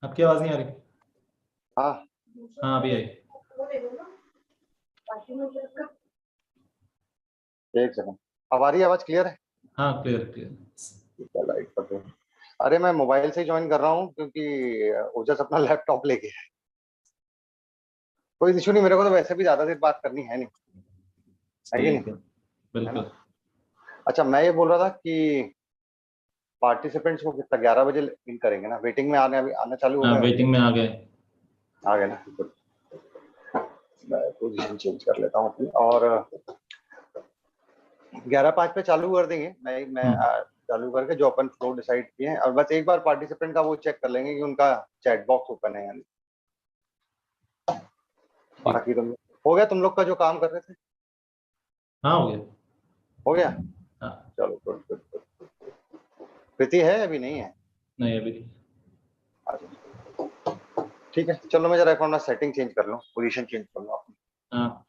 आपकी आवाज नहीं आ रही। हाँ हाँ अभी आई। एक सेकंड। अब आ रही है आवाज क्लियर है? हाँ क्लियर क्लियर। ठीक है, लाइट कर दो। अरे मैं मोबाइल से ज्वाइन कर रहा हूँ क्योंकि ओजस अपना लैपटॉप लेके है। कोई इशू नहीं, मेरे को तो वैसे भी ज्यादा देर बात करनी है नहीं, है कि नहीं? ठीक है है ना? बिल्कुल। अच्छा, मैं ये बोल रहा था कि पार्टिसिपेंट्स को कितना 11 बजे इन करेंगे ना? वेटिंग में आने अभी आना चालू हो हाँ गए होंगे। वेटिंग में आ गए। आ गए ना? Good। मैं पोजीशन चेंज कर लेता हूँ अपनी, और 11:05 पे चालू कर देंगे। मैं हम्म, चालू करके जो अपन फ्लो डिसाइड किए हैं, और बस एक बार पार्टिसिपेंट का वो चेक कर लेंगे कि उनका चैट बॉक्स ओपन है या नहीं। ठीक। बाकी तुम हो गया, तुम लोग का जो काम कर रहे थे हाँ हो गया। हो गया। हाँ। चलो गुड गुड गुड। प्रीति है अभी नहीं है? नहीं अभी नहीं। अच्छा, ठीक है, चलो मैं जरा अपना सेटिंग चेंज कर लूँ, पोजीशन चेंज कर लूँ अपनी। हाँ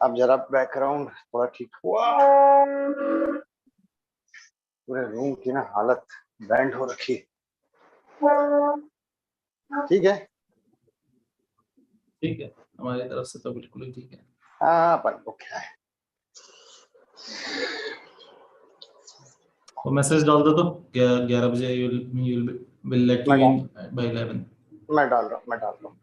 अब जरा बैकग्राउंड थोड़ा ठीक हुआ। पूरे रूम की ना हालत बैंड हो रखी है। ठीक है। ठीक है। हमारी तरफ से तो बिल्कुल ही ठीक है। हाँ, अपन को क्या है। वो मैसेज डाल दो तो 11 बजे विल लेट मैं यू डाल इन बाय 11। मैं डाल रहा हूँ, मैं डाल रहा हूँ।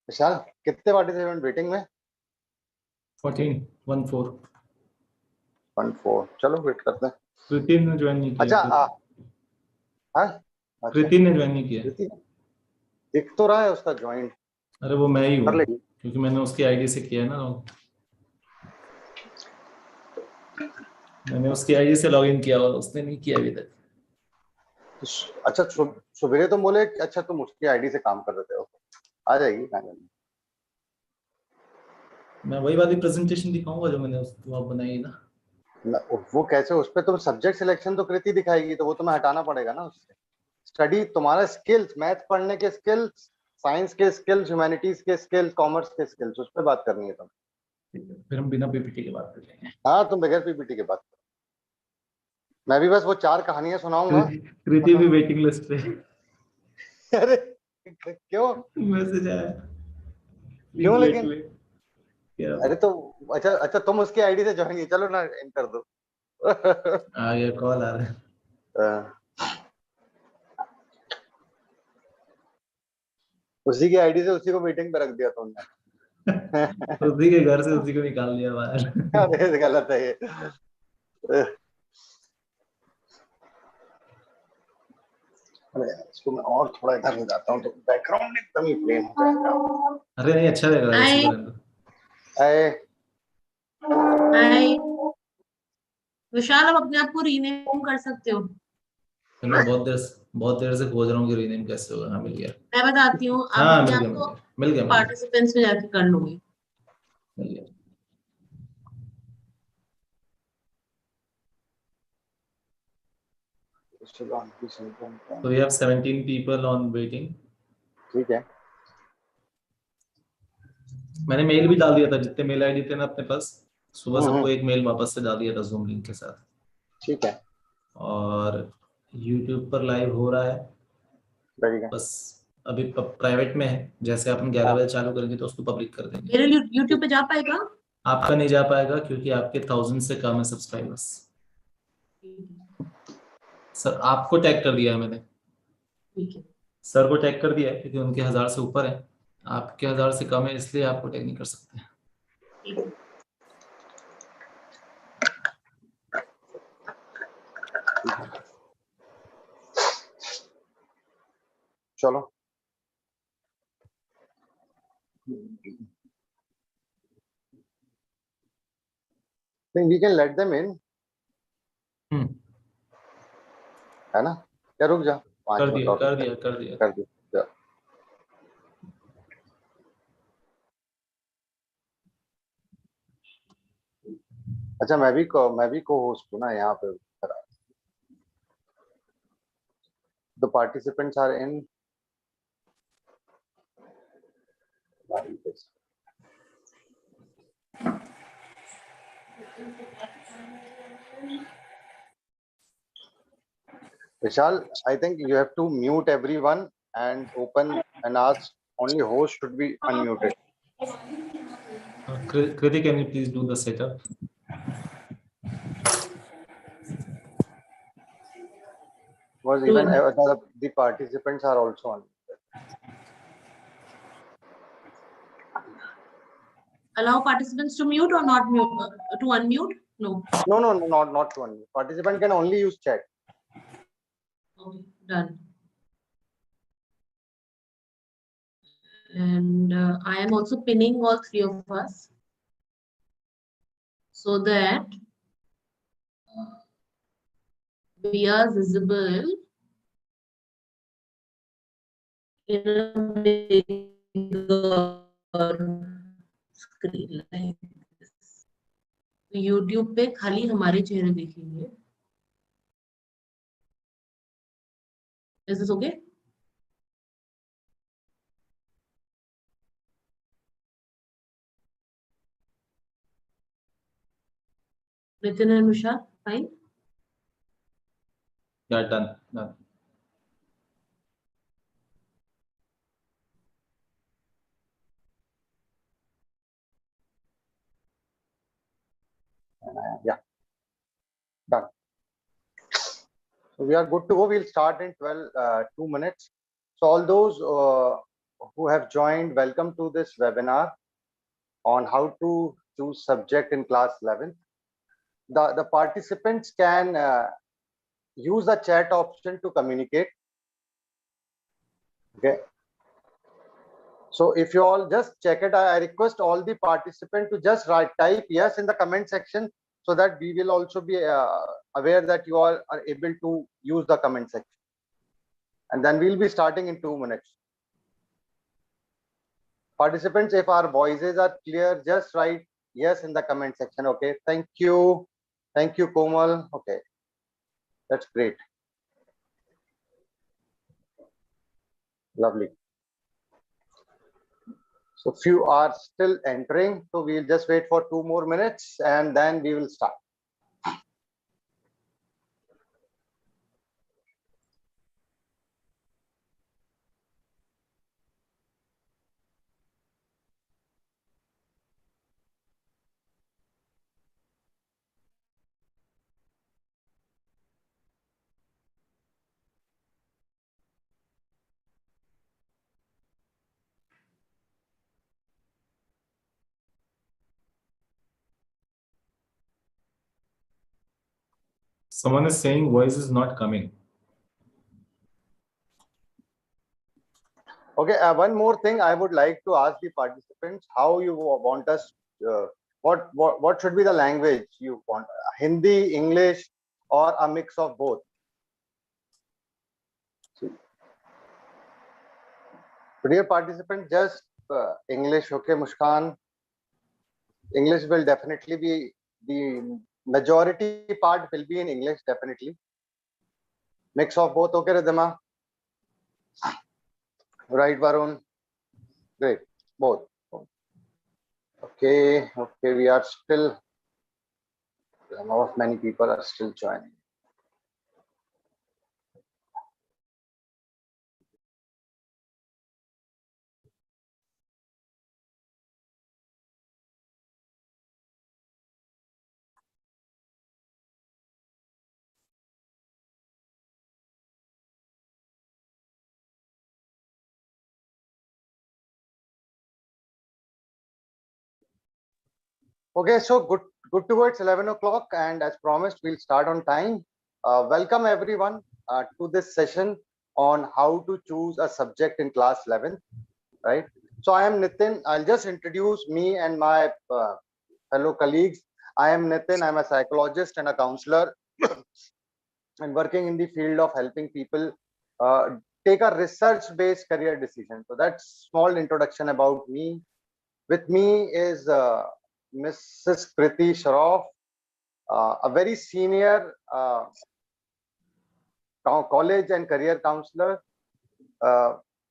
विशाल, कितने पार्टिसिपेंट वेटिंग में? 14 14। चलो वेट करते हैं। कृति ने ज्वाइन नहीं किया। अच्छा हाँ, अच्छा। कृति ने ज्वाइन नहीं किया। प्रीति दिख तो रहा है उसका ज्वाइन। अरे वो मैं ही हूँ कर लेगी। क्योंकि मैंने उसकी आईडी से किया है ना। मैंने उसकी आईडी से लॉगिन किया और उसने नहीं किया अभी तक। अच्छा, सुबेरे तुम बोले कि अच्छा तुम उसकी आईडी से काम कर रहे थे। ओके, आ जाएगी, आ जाएगी। मैं वही वाली प्रेजेंटेशन दिखाऊंगा जो मैंने वो आप बनाई ना। वो कैसे? उस पे तुम सब्जेक्ट सिलेक्शन तो कृति दिखाएगी, तो वो तुम्हें हटाना पड़ेगा ना उससे। स्टडी तुम्हारा स्किल्स, मैथ पढ़ने के स्किल्स, साइंस के स्किल्स, ह्यूमैनिटीज के स्किल्स, कॉमर्स के स्किल्स, उस पर बात करनी है तुम। ठीक है, फिर हम बिना पीपीटी के बात कर लेंगे। हाँ, तुम बगैर पीपीटी के बात करो। मैं भी बस वो 4 कहानियां सुनाऊंगा। कृति भी वेटिंग लिस्ट पे। अरे क्यों? मैसेज आया, प्लीज क्यों वेट लेकिन? ले। क्या? अरे तो अच्छा अच्छा, तुम उसकी आईडी से ज्वाइन, चलो ना, इन कर दो। आ गया, कॉल आ रहा है। उसी की आईडी से उसी को मीटिंग पे रख दिया तुमने। उसी के घर से उसी को निकाल दिया बाहर। अरे गलत है ये। अरे इसको मैं और थोड़ा इधर हो जाता हूँ तो बैकग्राउंड एकदम ही प्लेन हो जाएगा। अरे नहीं, अच्छा लग रहा है इसी हाय को रहने दो। अरे हाय विशाल, आप अपने आप को रीनेम कर सकते हो। फिर मैं बहुत देर से खोज रहा हूँ कि रीनेम कैसे होगा। हाँ, मिल गया। मैं बताती हूँ, आप हाँ, अपने मिल आप गया मिल को गया मिल गया मिल गया पार्टिसिपेंट्स में जाके कर लोगे। मिल गया। So we have 17 people on waiting. ठीक है। मैंने मेल भी डाल दिया था, जितने मेल आईडी थे ना अपने पास, सुबह सबको हम्म, एक मेल वापस से डाल दिया था जूम लिंक के साथ। ठीक है। और YouTube पर लाइव हो रहा है, बढ़िया। बस अभी प्राइवेट में है। जैसे अपन 11 बजे चालू करेंगे तो उसको पब्लिक कर देंगे। मेरे यूट्यूब पे जा पाएगा? आपका नहीं जा पाएगा क्योंकि आपके 1000 से कम है सब्सक्राइबर्स। सर आपको टैग कर दिया है मैंने, ठीक है। सर को टैग कर दिया है क्योंकि उनके 1000 से ऊपर है। आपके 1000 से कम है इसलिए आपको टैग नहीं कर सकते। ठीक है। चलो। Then we can let them in, है ना? या रुक जा, 5 कर मिनट दिया और कर रुक जा। दिया कर दिया। कर दिया। अच्छा, मैं भी को होस्ट हूँ ना यहाँ पे। The participants are in. Vishal, I think you have to mute everyone and open and ask only host should be unmuted. Kriti, can you please do the setup? Because even the participants are also on. Allow participants to mute or not mute? To unmute? No. No, not to unmute. Participant can only use chat. Okay, done. And I am also pinning all 3 of us so that we are visible in a bigger screen like this. YouTube पे खाली हमारे चेहरे दिखेंगे। Is this okay? Nitin and Vishal, fine. Yeah, done. Yeah, done. So we are good to go. We'll start in 2 minutes. So all those who have joined, welcome to this webinar on how to choose subject in class 11th. The participants can use the chat option to communicate. Okay. So if you all just check it, I request all the participants to just type yes in the comment section so that we will also be aware that you all are able to use the comment section. And then we'll be starting in 2 minutes. Participants, if our voices are clear, just write yes in the comment section. Okay, thank you Komal. Okay, that's great. Lovely. So few are still entering, so we'll just wait for 2 more minutes and then we will start. Someone is saying voice is not coming. Okay, one more thing I would like to ask the participants, how you want us, what should be the language you want? Hindi, English, or a mix of both? Dear participant, just English, okay, Mushkan? English will definitely be, the majority part will be in English, definitely. Mix of both, okay, Ridhima? Right, Varun? Great, both. Okay, we are still, many people are still joining. Okay, so good towards 11 o'clock, and as promised, we'll start on time. Welcome everyone to this session on how to choose a subject in class 11th, right? So I am Nitin. I'll just introduce me and my fellow colleagues. I am Nitin. I'm a psychologist and a counselor and working in the field of helping people take a research-based career decision. So that's small introduction about me. With me is Mrs. Kriti Shroff, a very senior college and career counselor,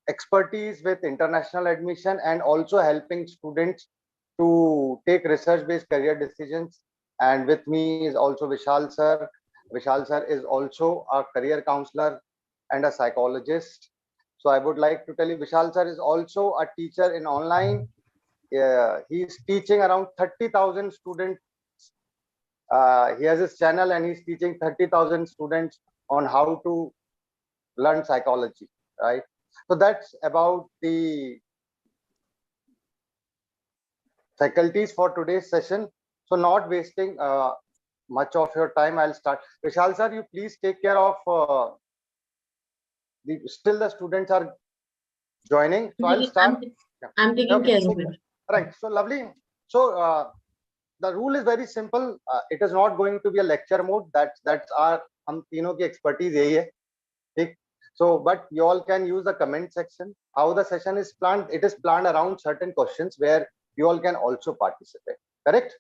expertise with international admission and also helping students to take research-based career decisions. And with me is also Vishal sir. Vishal sir is also a career counselor and a psychologist. So I would like to tell you, Vishal sir is also a teacher in online. He's teaching around 30,000 students. He has his channel and he's teaching 30,000 students on how to learn psychology, right? So that's about the faculties for today's session. So not wasting much of your time, I'll start. Vishal sir, you please take care of still the students are joining. So I'll start. I'm taking care of it. Right. So lovely. So the rule is very simple. It is not going to be a lecture mode. That's our हम तीनों की expertise यही है. ठीक. So, but you all can use the comment section. How the session is planned? It is planned around certain questions where you all can also participate. Correct?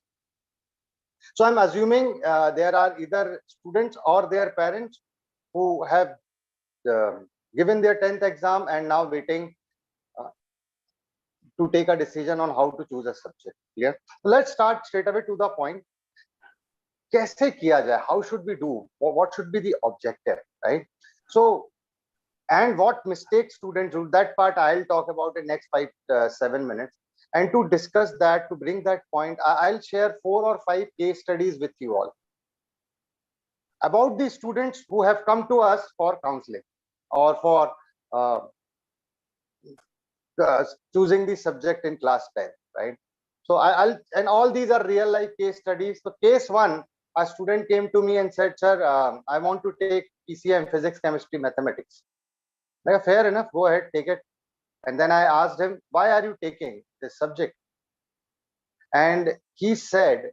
So I'm assuming there are either students or their parents who have given their 10th exam and now waiting to take a decision on how to choose a subject. Clear? Let's start straight away to the point. कैसे किया जाए? How should we do? What should be the objective, right? So, and what mistakes students do, that part I'll talk about in next 7 minutes. And to discuss that, to bring that point, I'll share 4 or 5 case studies with you all about the students who have come to us for counseling or for choosing the subject in class 10, right? So and all these are real life case studies. So case 1, a student came to me and said, sir, I want to take PCM, physics, chemistry, mathematics. Like, fair enough, go ahead, take it. And then I asked him, why are you taking this subject? And he said,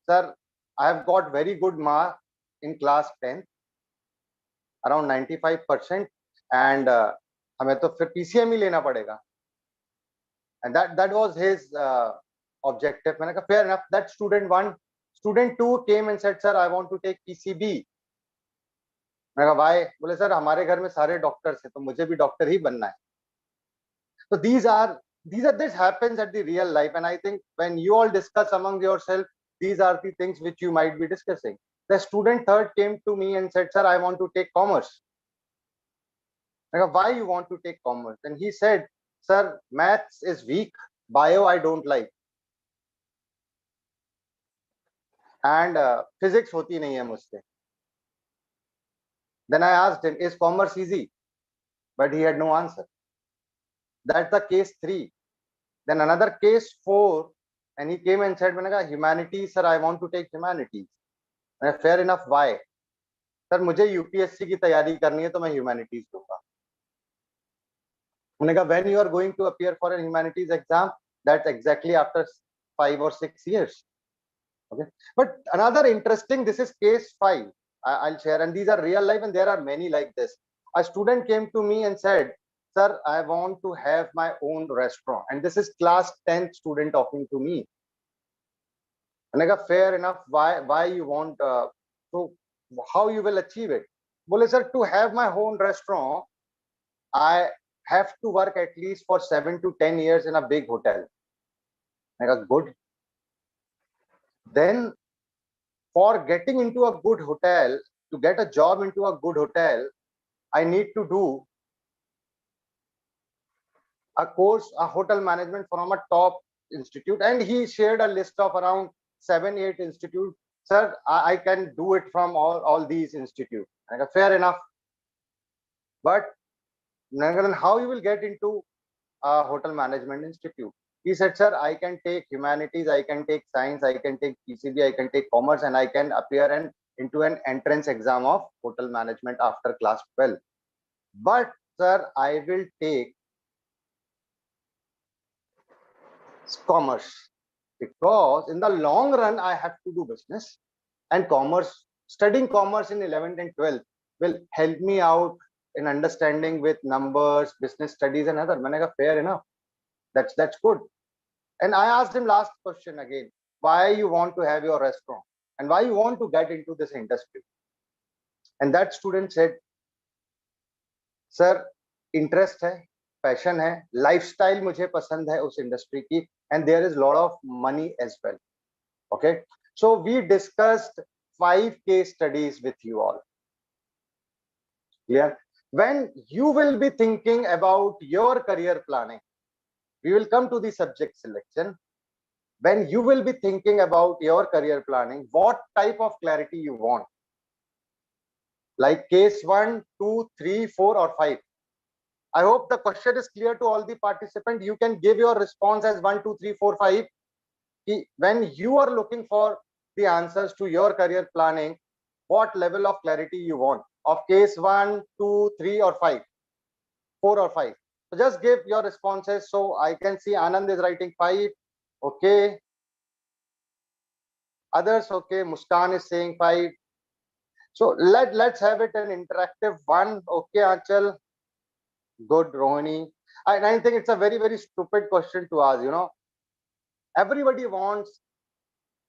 sir, I have got very good mark in class 10, around 95%, and हमें तो फिर PCM ही लेना पड़ेगा. and that was his objective. मैंने कहा fair enough. That student 1, student 2 came and said, sir, I want to take PCB. मैंने कहा why? बोले सर हमारे घर में सारे डॉक्टर्स हैं तो मुझे भी डॉक्टर ही बनना है. So this happens at the real life, and I think when you all discuss among yourself, these are the things which you might be discussing. The student 3rd came to me and said, sir, I want to take commerce. I go, why you want to take commerce? And he said, sir, maths is weak, bio I don't like, and physics hoti nahi hai mujhse. Then I asked him, is commerce easy? But he had no answer. That's the case 3. Then another case 4, and he came and said, मैंने कहा humanities, sir, I want to take humanities. Fair enough, why? Sir मुझे UPSC की तैयारी करनी है तो मैं humanities लूंगा. मैंने कहा when you are going to appear for a humanities exam, that's exactly after 5 or 6 years. Okay, but another interesting, this is case 5. I'll share, and these are real life, and there are many like this. A student came to me and said, sir, I want to have my own restaurant, and this is class 10th student talking to me. And I got fair enough. Why you want? So how you will achieve it? Well, sir, to have my own restaurant, I have to work at least for 7 to 10 years in a big hotel. I got good. Then, for getting into a good hotel, to get a job into a good hotel, I need to do a course, a hotel management from a top institute, and he shared a list of around 7-8 institutes. Sir, I can do it from all these institutes. I go, fair enough. But then how you will get into a hotel management institute? He said, sir, I can take humanities, I can take science, I can take PCB, I can take commerce, and I can appear into an entrance exam of hotel management after class 12. But sir, I will take commerce because in the long run I have to do business, and commerce, studying commerce in 11th and 12th will help me out in understanding with numbers, business studies, and other. मैंने कहा fair enough, that's good. And I asked him last question again, why you want to have your restaurant and why you want to get into this industry? And that student said, sir, interest है, passion है, lifestyle मुझे पसंद है उस industry की, and there is a lot of money as well. Okay, so we discussed 5 case studies with you all. Clear? When you will be thinking about your career planning, we will come to the subject selection. When you will be thinking about your career planning, what type of clarity you want? Like case 1, 2, 3, 4, or 5. I hope the question is clear to all the participants. You can give your response as 1, 2, 3, 4, 5. When you are looking for the answers to your career planning, what level of clarity you want of case 1, 2, 3, or 5, 4 or 5. So just give your responses. So I can see Anand is writing 5. Okay. Others, okay. Muskan is saying 5. So let's have it an interactive one. Okay, Achal. Good, Rohini. I think it's a very, very stupid question to ask, you know. Everybody wants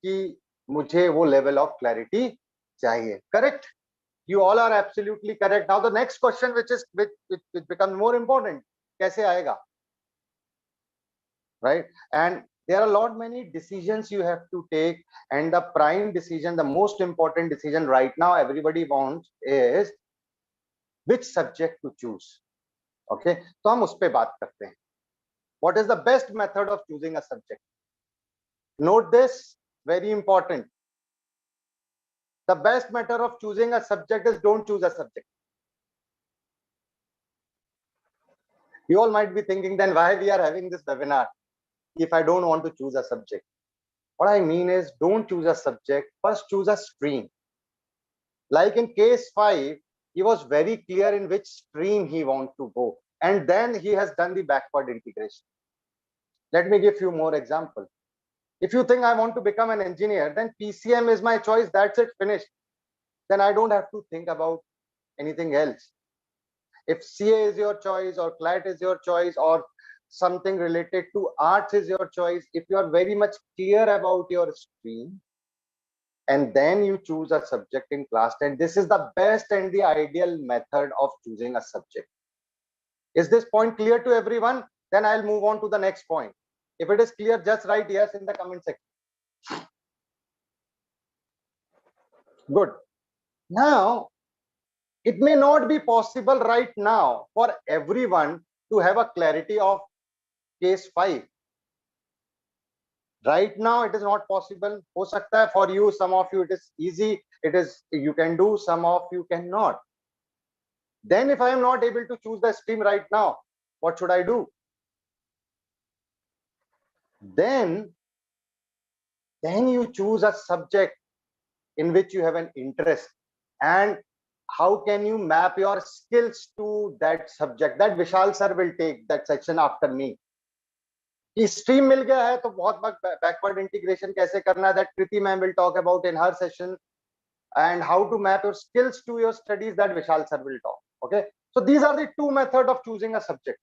कि मुझे वो level of clarity चाहिए. Correct? You all are absolutely correct. Now the next question, which becomes more important, कैसे आएगा? Right? And there are many decisions you have to take, and the prime decision, the most important decision right now everybody wants is which subject to choose. Okay, तो हम उस पे बात करते हैं. What is the best method of choosing a subject? Note this, very important. The best method of choosing a subject is don't choose a subject. You all might be thinking, then why we are having this webinar if I don't want to choose a subject? What I mean is, don't choose a subject, first choose a stream. Like in case 5, he was very clear in which stream he wants to go, and then he has done the backward integration. Let me give you more examples. If you think I want to become an engineer, then PCM is my choice, that's it, finished. Then I don't have to think about anything else. If CA is your choice, or CLAT is your choice, or something related to arts is your choice. If you are very much clear about your stream, and then you choose a subject in class 10, this is the best and the ideal method of choosing a subject. Is this point clear to everyone? Then I'll move on to the next point. If it is clear, just write yes in the comment section. Good. Now, it may not be possible right now for everyone to have a clarity of case 5. Right now, it is not possible. हो सकता है for you, some of you it is easy. It is you can do, some of you cannot. Then, if I am not able to choose the stream right now, what should I do? Then you choose a subject in which you have an interest, and how can you map your skills to that subject? That Vishal sir will take that section after me. कि stream मिल गया है तो बहुत backward integration कैसे करना है, that Kriti ma'am will talk about in her session, and how to map your skills to your studies, that Vishal sir will talk. Okay, so these are the two methods of choosing a subject.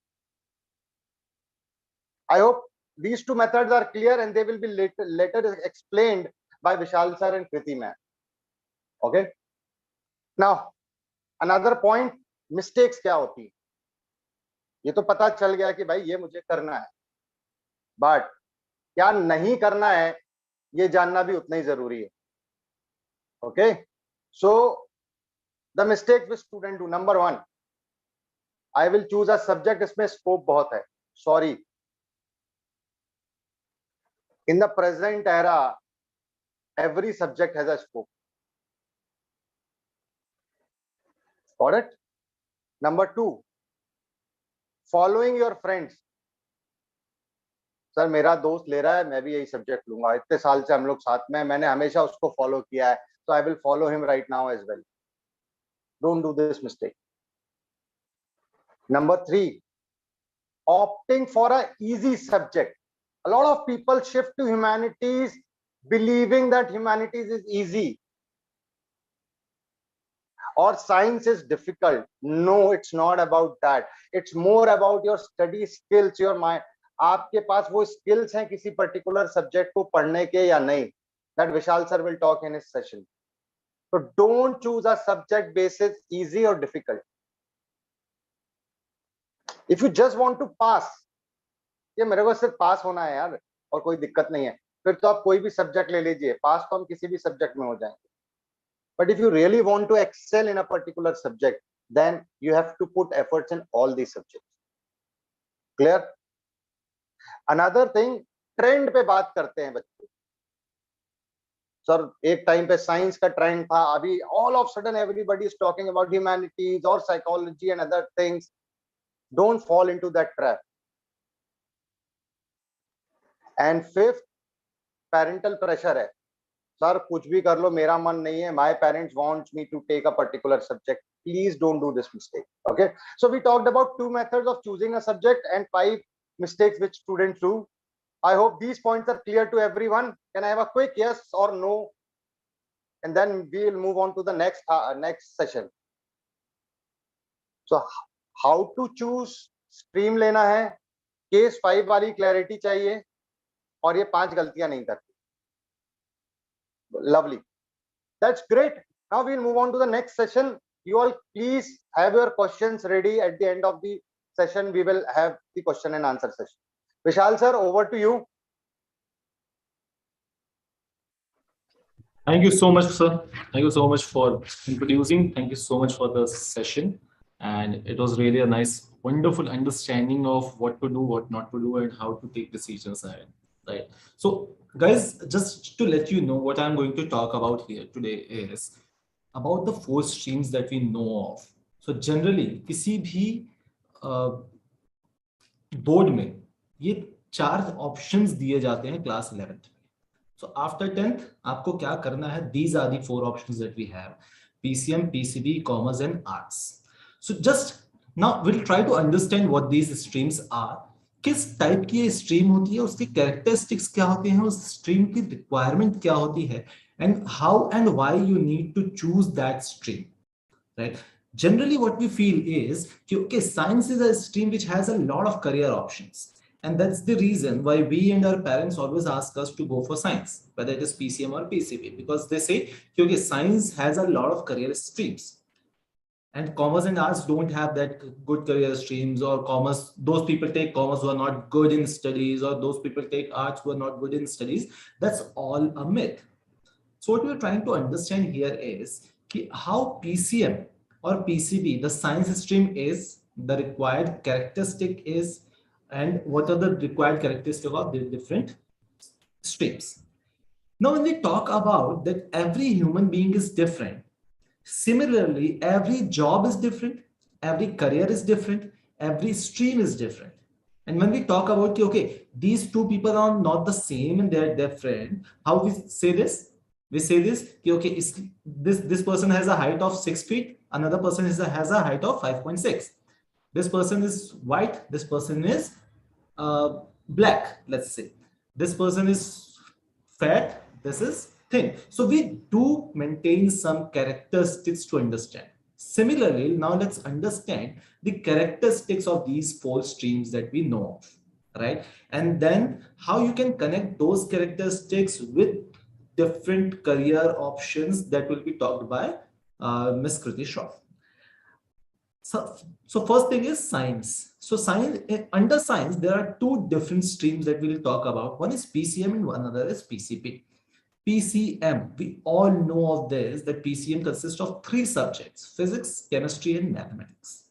I hope these two methods are clear, and they will be later explained by Vishal sir and Kriti ma'am. Okay, now another point, mistakes क्या होती है? ये तो पता चल गया कि भाई ये मुझे करना है, बट क्या नहीं करना है ये जानना भी उतना ही जरूरी है. Okay, so the mistake which student do, number 1, I will choose a subject इसमें scope बहुत है. Sorry, in the present era, every subject has a scope. Got it? Number 2, following your friends. Sir मेरा दोस्त ले रहा है, मैं भी यही सब्जेक्ट लूंगा, इतने साल से हम लोग साथ में, मैंने हमेशा उसको फॉलो किया है, so I will follow him right now as well. Don't do this mistake. Number 3, opting for an easy subject. A lot of people shift to humanities believing that humanities is easy or science is difficult. No, it's not about that. It's more about your study skills, your mind. आपके पास वो skills हैं किसी particular subject को पढ़ने के या नहीं. That Vishal sir will talk in his session. So don't choose a subject basis easy or difficult. If you just want to pass, ये मेरे को सिर्फ पास होना है यार और कोई दिक्कत नहीं है, फिर तो आप कोई भी सब्जेक्ट ले लीजिए, पास तो हम किसी भी सब्जेक्ट में हो जाएंगे. But if you really want to excel in a particular subject, then you have to put efforts in all these subjects. Clear? Another thing, trend पे बात करते हैं बच्चे. सर एक टाइम पे साइंस का ट्रेंड था, अभी all of sudden everybody is talking about humanities or psychology and other things. Don't fall into that trap. And 5th, parental pressure है. सर कुछ भी कर लो, मेरा मन नहीं है, my parents want me to take a particular subject. Please don't do this mistake. Okay, so we talked about 2 methods of choosing a subject and 5 mistakes which students do. I hope these points are clear to everyone. Can I have a quick yes or no, and then we will move on to the next session. So how to choose stream लेना है, case 5 वाली clarity चाहिए, और ये 5 गलतियां नहीं करती. Lovely, that's great. Now we'll move on to the next session. You all please have your questions ready. At the end of the session we will have the question and answer session. Vishal sir, over to you. Thank you so much, sir. Thank you so much for introducing. Thank you so much for the session, and it was really a nice, wonderful understanding of what to do, what not to do, and how to take decisions ahead. Right. So guys, just to let you know, what I'm going to talk about here today is about the 4 streams that we know of. So generally किसी भी board में ये 4 options दिए जाते हैं class 11th. So after 10th आपको क्या करना है? These are the 4 options that we have: PCM, PCB, commerce and arts. So just now we'll try to understand what these streams are. किस टाइप की ये स्ट्रीम होती है, उसकी कैरेक्टरिस्टिक्स क्या होती हैं, उस स्ट्रीम की रिक्वायरमेंट क्या होती है, and how and why you need to choose that stream. Right. Generally what we feel is कि okay, science is a stream which has a lot of career options, And that's the reason why we and our parents always ask us to go for science, whether it is PCM or PCB, because they say, okay, science has a lot of career streams. And commerce and arts don't have that good career streams, or commerce, those people take commerce who are not good in studies, or those people take arts who are not good in studies. That's all a myth. So what we're trying to understand here is how PCM or PCB, the science stream is, the required characteristic is, and what are the required characteristics of the different streams. Now, when we talk about that every human being is different, similarly, every job is different, every career is different, every stream is different. And when we talk about, okay, these two people are not the same and they're different, how we say this? We say this, okay, this person has a height of 6 feet, another person has a height of 5.6. This person is white, this person is black, let's say. This person is fat, this is thin. So we do maintain some characteristics to understand. Similarly, now let's understand the characteristics of these 4 streams that we know of, right? And then how you can connect those characteristics with different career options that will be talked by Ms. Kriti Shroff. So first thing is science. So science, under science, there are 2 different streams that we'll talk about. One is PCM and another is PCB. PCM, we all know of this, that PCM consists of 3 subjects: physics, chemistry, and mathematics.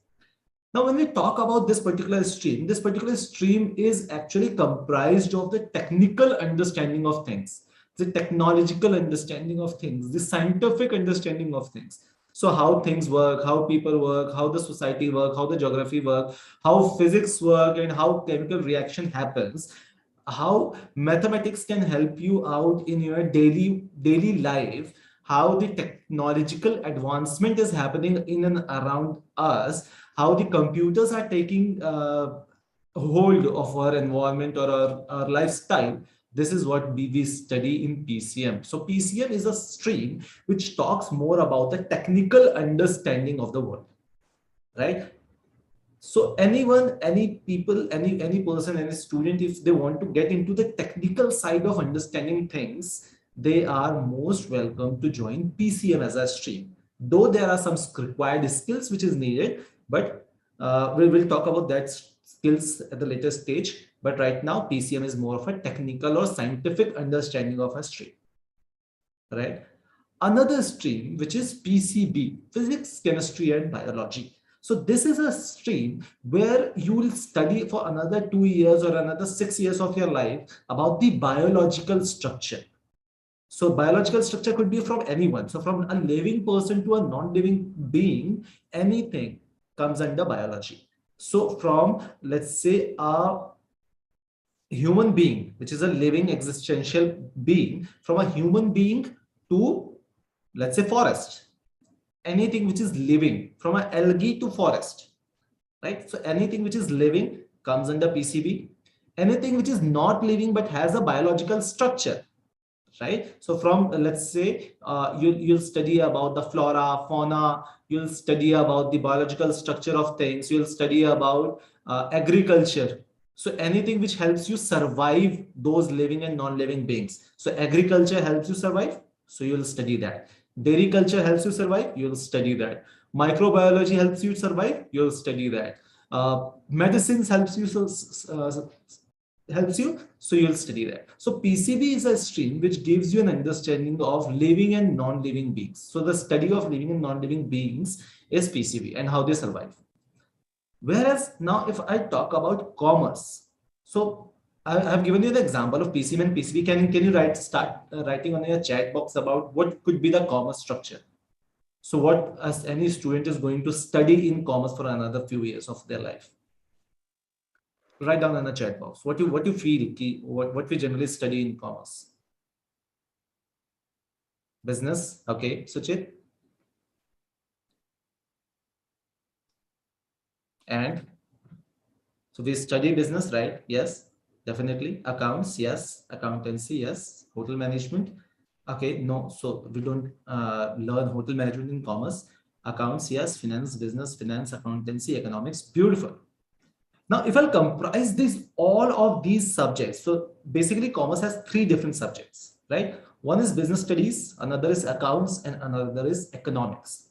Now, when we talk about this particular stream is actually comprised of the technical understanding of things, the technological understanding of things, the scientific understanding of things. So how things work, how people work, how the society work, how the geography work, how physics work, and how chemical reaction happens, how mathematics can help you out in your daily life, how the technological advancement is happening in and around us, how the computers are taking hold of our environment or our lifestyle. This is what we study in PCM. So PCM is a stream which talks more about the technical understanding of the world, right? So anyone, any people, any person, any student, if they want to get into the technical side of understanding things, they are most welcome to join PCM as a stream. Though there are some required skills which is needed, but we will talk about that skills at the later stage. But right now, PCM is more of a technical or scientific understanding of a stream, right? Another stream, which is PCB, physics, chemistry, and biology. So this is a stream where you will study for another 2 years or another 6 years of your life about the biological structure. So biological structure could be from anyone. So from a living person to a non-living being, anything comes under biology. So from, let's say, a human being, which is a living existential being, from a human being to, let's say, forest. Anything which is living, from an algae to forest, right? So anything which is living comes under PCB. Anything which is not living but has a biological structure, right? So from, let's say, you'll study about the flora, fauna, you'll study about the biological structure of things, you'll study about agriculture. So anything which helps you survive those living and non-living beings. So agriculture helps you survive, so you'll study that. Dairy culture helps you survive, you'll study that. Microbiology helps you survive, you'll study that. Medicines helps you, so you'll study that. So PCB is a stream which gives you an understanding of living and non-living beings. So the study of living and non-living beings is PCB and how they survive. Whereas now if I talk about commerce, so I have given you the example of PCM and PCB. Can you start writing on your chat box about what could be the commerce structure? So what as any student is going to study in commerce for another few years of their life? Write down in the chat box what you feel, what we generally study in commerce. Business, okay, Suchit. And so we study business, right? Yes. Definitely. Accounts, yes. Accountancy, yes. Hotel management. Okay, no. So we don't learn hotel management in commerce. Accounts, yes. Finance, business, finance, accountancy, economics. Beautiful. Now, if I'll comprise all of these subjects, so basically commerce has 3 different subjects, right? One is business studies, another is accounts, and another is economics.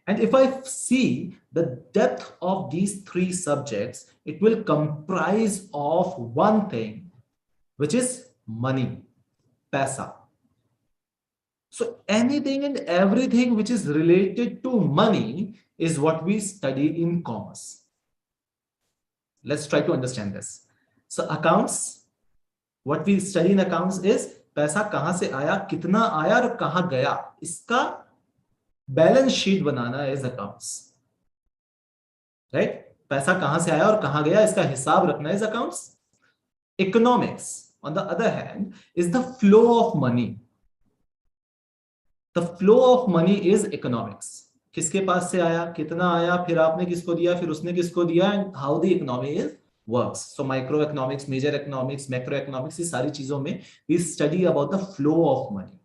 And if I see the depth of these 3 subjects, it will comprise of one thing, which is money, paisa. So anything and everything which is related to money is what we study in commerce. Let's try to understand this. So accounts, what we study in accounts is पैसा कहां से आया, कितना आया और कहां गया, इसका balance sheet banana is accounts, right? पैसा कहां से आया और कहां गया, इसका हिसाब रखना is accounts. Economics, on the other hand, is the flow of money. The flow of money is economics. किसके पास से आया, कितना आया, फिर आपने किसको दिया, फिर उसने किसको दिया, and how the economy is works. So microeconomics, major economics, macroeconomics, इस सारी चीजों में we study about the flow of money.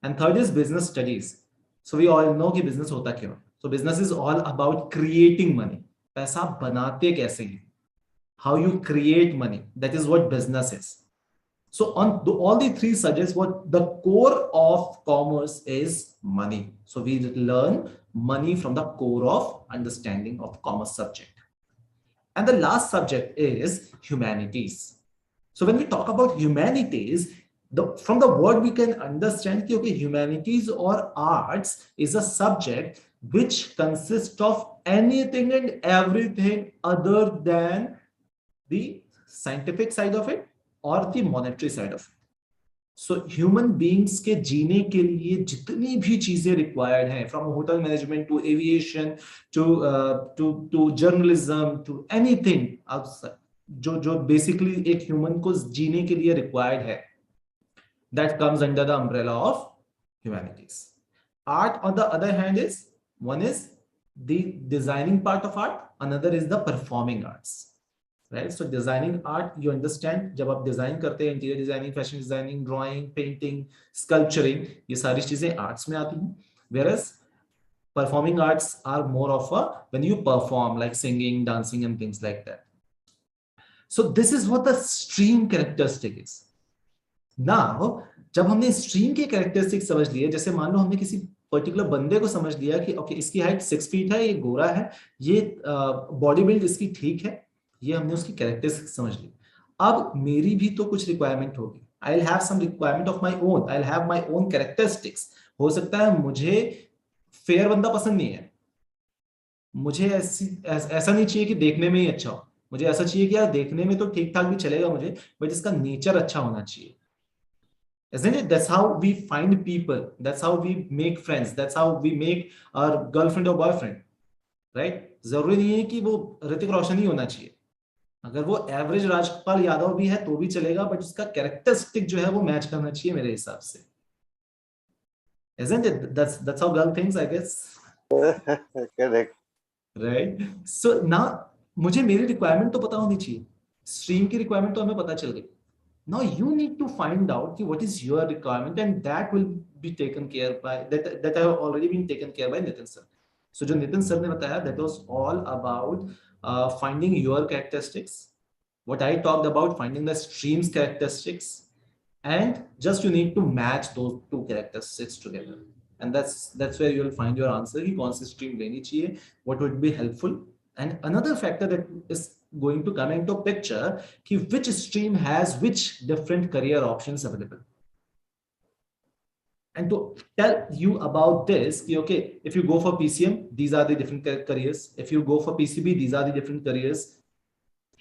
And third is business studies. So we all know कि business होता क्यों. So business is all about creating money. पैसा बनाते कैसे हैं, how you create money. That is what business is. So on all the 3 subjects, what the core of commerce is money. So we learn money from the core of understanding of commerce subject. And the last subject is humanities. So when we talk about humanities, from the word we can understand that okay, humanities or arts is a subject which consists of anything and everything other than the scientific side of it और the monetary side of it. So human beings के जीने के लिए जितनी भी चीजें required हैं, from hotel management to aviation to journalism to anything outside, जो basically एक human को जीने के लिए required है, that comes under the umbrella of humanities. Art, on the other hand, is one is the designing part of art, another is the performing arts. Right? So designing art, you understand, जब आप design करते हैं, interior designing, fashion designing, drawing, painting, sculpturing, ये सारी चीजें arts में आती हैं. Whereas performing arts are more of a when you perform, like singing, dancing, and things like that. So this is what the stream characteristic is. Now, जब हमने stream के characteristic समझ लिए, जैसे मान लो हमने किसी पर्टिकुलर बंदे को समझ लिया कि ओके इसकी हाइट 6 फीट है, ये गोरा है, ये बॉडी बिल्ड इसकी ठीक है, ये हमने उसकी कैरेक्टरिस्टिक्स समझ ली. अब मेरी भी तो कुछ रिक्वायरमेंट होगी. I will have some requirement of my own, I will have my own characteristics. हो सकता है मुझे फेयर बंदा पसंद नहीं है, मुझे ऐसा नहीं चाहिए कि देखने में ही अच्छा हो, मुझे ऐसा चाहिए कि यार देखने में तो ठीक ठाक भी चलेगा मुझे, बट इसका नेचर अच्छा होना चाहिए. Isn't it? That's how we find people, that's how we make friends, that's how we make our girlfriend or boyfriend, right? जरूरी नहीं है कि वो ऋतिक रोशन ही होना चाहिए. अगर वो एवरेज राजपाल यादव भी है तो भी चलेगा, बट उसका कैरेक्टरिस्टिक जो है वो मैच करना चाहिए मेरे हिसाब से. Isn't it? That's how girl thinks, I guess. Correct. Right? So now मुझे मेरी रिक्वायरमेंट तो पता होनी चाहिए, स्ट्रीम की रिक्वायरमेंट तो हमें पता चल गई. Now you need to find out what is your requirement, and that will be taken care by that have already been taken care by Nitin sir. So जो नितिन सर ने बताया, that was all about finding your characteristics. What I talked about, finding the stream's characteristics, and just you need to match those 2 characteristics together, and that's where you will find your answer कि कौन सी stream लेनी चाहिए, what would be helpful. And another factor that is going to come into picture कि which stream has which different career options available. And to tell you about this, okay, if you go for PCM, these are the different careers. If you go for PCB, these are the different careers,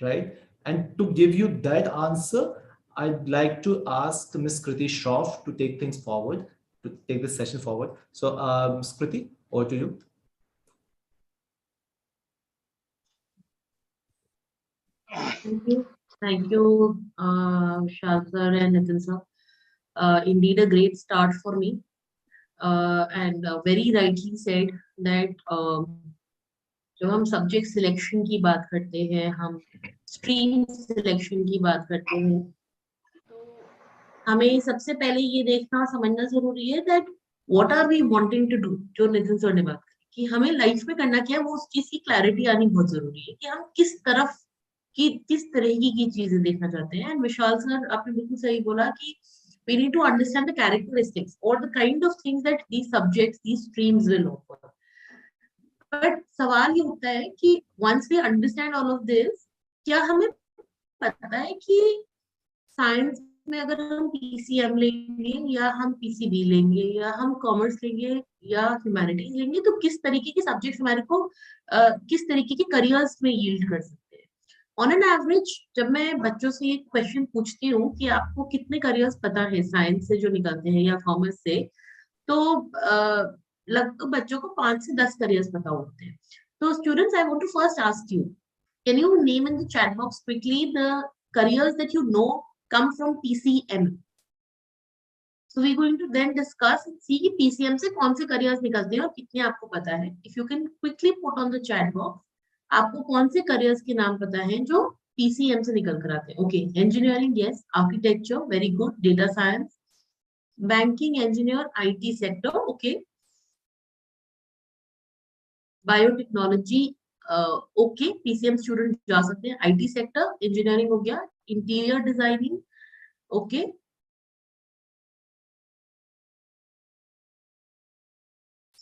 right? And to give you that answer, I'd like to ask Ms. Kriti Shroff to take things forward, to take this session forward. So, Ms. Kriti, over to you. Thank you, Shah sir and Nitin sir. Indeed a great start for me, and very rightly said that जब हम subject selection की बात करते हैं, हम stream selection की बात करते हैं, तो हमें सबसे पहले ये देखना समझना जरूरी है that what are we wanting to do. जो नितिन सर ने बात की कि हमें लाइफ में करना क्या है, वो उस चीज की क्लैरिटी आनी बहुत जरूरी है कि हम किस तरफ कि किस तरीके की चीजें देखना चाहते हैं। एंड विशाल सर, आपने बिल्कुल सही बोला कि we need to understand the characteristics or the kind of things that these subjects, these streams will offer. But सवाल ये होता है कि once we understand all of this, क्या हमें पता है कि साइंस में अगर हम पीसीएम लेंगे या हम पीसीबी लेंगे या हम कॉमर्स लेंगे या ह्यूमैनिटीज लेंगे तो किस तरीके के सब्जेक्ट्स हमारे को किस तरीके के करियर्स में यील्ड कर सकते हैं। ऑन एन एवरेज जब मैं बच्चों से ये क्वेश्चन पूछती हूँ कि आपको कितने करियर्स पता है साइंस से जो निकलते हैं या कॉमर्स से, तो लगभग बच्चों को 5 से 10 करियर्स पता होते हैं। तो students, I want to first ask you, can you name in the chat box quickly the careers that you know come from PCM. So we're going to then discuss and see कि PCM से कौन से careers निकलते हैं और कितने आपको पता है। If you can quickly put on the chat box, आपको कौन से careers के नाम पता है जो PCM से निकल कर आते हैं। Okay, engineering, yes. Architecture, very good. Data science, banking, engineer, IT sector, okay. Biotechnology, okay, PCM student जा सकते हैं। आईटी सेक्टर, इंजीनियरिंग हो गया, interior designing, okay.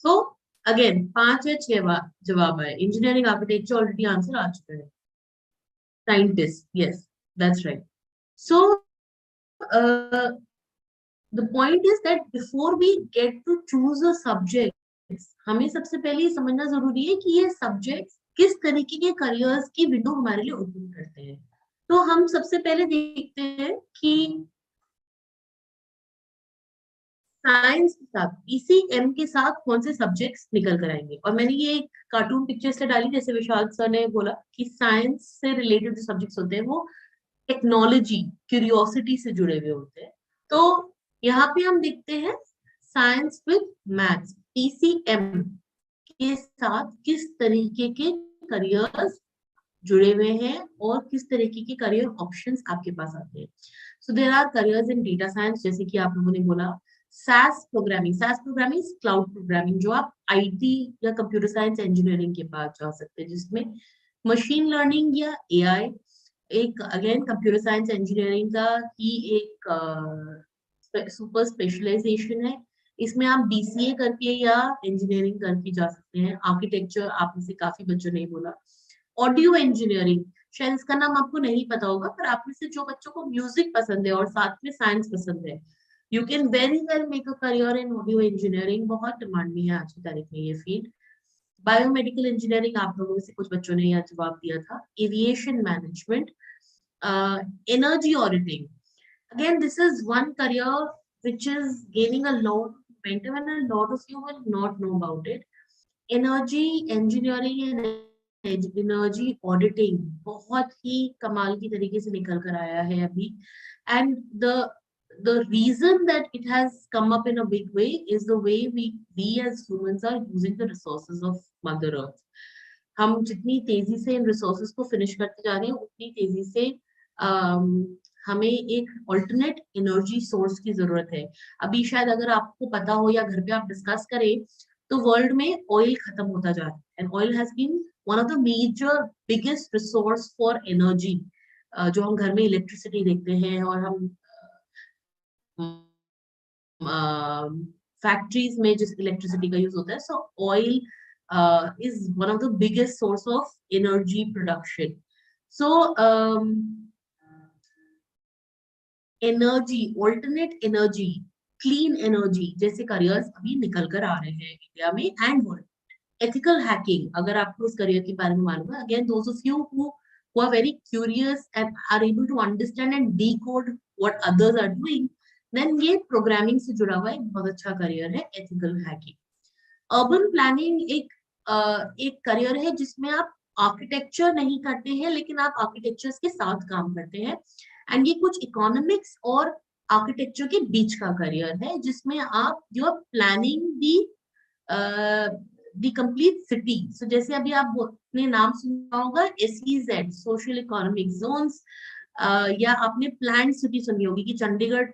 So again 5 या 6 जवाब है। इंजीनियरिंग, आर्किटेक्चर ऑलरेडी आंसर आ चुका है। Scientist, yes, that's right. So the point is that before we get to choose a subject, हमें सबसे पहले ये समझना जरूरी है कि ये सब्जेक्ट किस तरीके के करियर्स की विंडो हमारे लिए ओपन करते हैं। तो हम सबसे पहले देखते हैं कि साइंस के साथ, पीसीएम के साथ कौन से सब्जेक्ट्स निकल कर आएंगे। और मैंने ये एक कार्टून पिक्चर से डाली, जैसे विशाल सर ने बोला कि साइंस से रिलेटेड जो सब्जेक्ट्स होते हैं वो टेक्नोलॉजी, क्यूरियोसिटी से जुड़े हुए होते हैं। तो यहाँ पे हम देखते हैं साइंस विद मैथ्स, पीसीएम के साथ किस तरीके के करियर्स जुड़े हुए हैं और किस तरीके के करियर ऑप्शंस आपके पास आते हैं। So there are careers in data science, जैसे कि आप लोगों ने बोला। SAS प्रोग्रामिंग, क्लाउड प्रोग्रामिंग, जो आप आईटी या कंप्यूटर साइंस इंजीनियरिंग के पास जा सकते हैं, जिसमें मशीन लर्निंग या एआई एक अगेन कंप्यूटर साइंस इंजीनियरिंग का ही एक सुपर स्पेशलाइजेशन है। इसमें आप बीसीए करके या इंजीनियरिंग करके जा सकते हैं। आर्किटेक्चर आप में से काफी बच्चों ने बोला। ऑडियो इंजीनियरिंग, शायद इसका नाम आपको नहीं पता होगा, पर आप में से जो बच्चों को म्यूजिक पसंद है और साथ में साइंस पसंद है, you can very well make a career in audio engineering. बहुत डिमांड में है आज की तारीख में ये फील्ड। बायोमेडिकल इंजीनियरिंग, आप लोगों में से कुछ बच्चों ने यह जवाब दिया था। Aviation management, energy auditing, again this is one career which is gaining a lot of momentum and a lot of you will not know about it. Energy engineering and energy auditing बहुत ही कमाल की तरीके से निकल कर आया है अभी। And the reason that it has come up in a big way is the way we as humans are using the resources of Mother Earth. हम जितनी तेजी से इन रिसोर्सेज को फिनिश करते जा रहे हैं, उतनी तेजी से हमें एक अल्टरनेट एनर्जी सोर्स की जरूरत है। अभी शायद अगर आपको पता हो या घर पे आप डिस्कस करें तो वर्ल्ड में ऑयल खत्म होता जा रहा है, and oil has been one of the major biggest resource for energy. जो हम घर में इलेक्ट्रिसिटी देखते हैं और हम फैक्ट्रीज में जिस इलेक्ट्रिसिटी का यूज होता है, सो oil is one of the biggest source of energy production. So energy, alternate energy, clean energy जैसे करियर्स अभी निकल कर आ रहे हैं इंडिया में एंड वर्ल्ड। एथिकल हैकिंग, अगर आपको इस करियर के बारे में मालूम है, again those of you who are very curious and are able to understand and decode what others are doing, then ये प्रोग्रामिंग से जुड़ा हुआ एक बहुत अच्छा करियर है, एथिकल हैकिंग। अर्बन प्लानिंग एक करियर है जिसमें आप आर्किटेक्चर नहीं करते हैं, लेकिन आप आर्किटेक्चर्स के साथ काम करते हैं, एंड ये कुछ इकोनॉमिक्स और आर्किटेक्चर के बीच का करियर है, जिसमें आप you are planning the complete city. So जैसे अभी आप अपने नाम सुना होगा SEZ, सोशल इकोनॉमिक जोन्स, या आपने प्लान सिटी सुनी होगी कि चंडीगढ़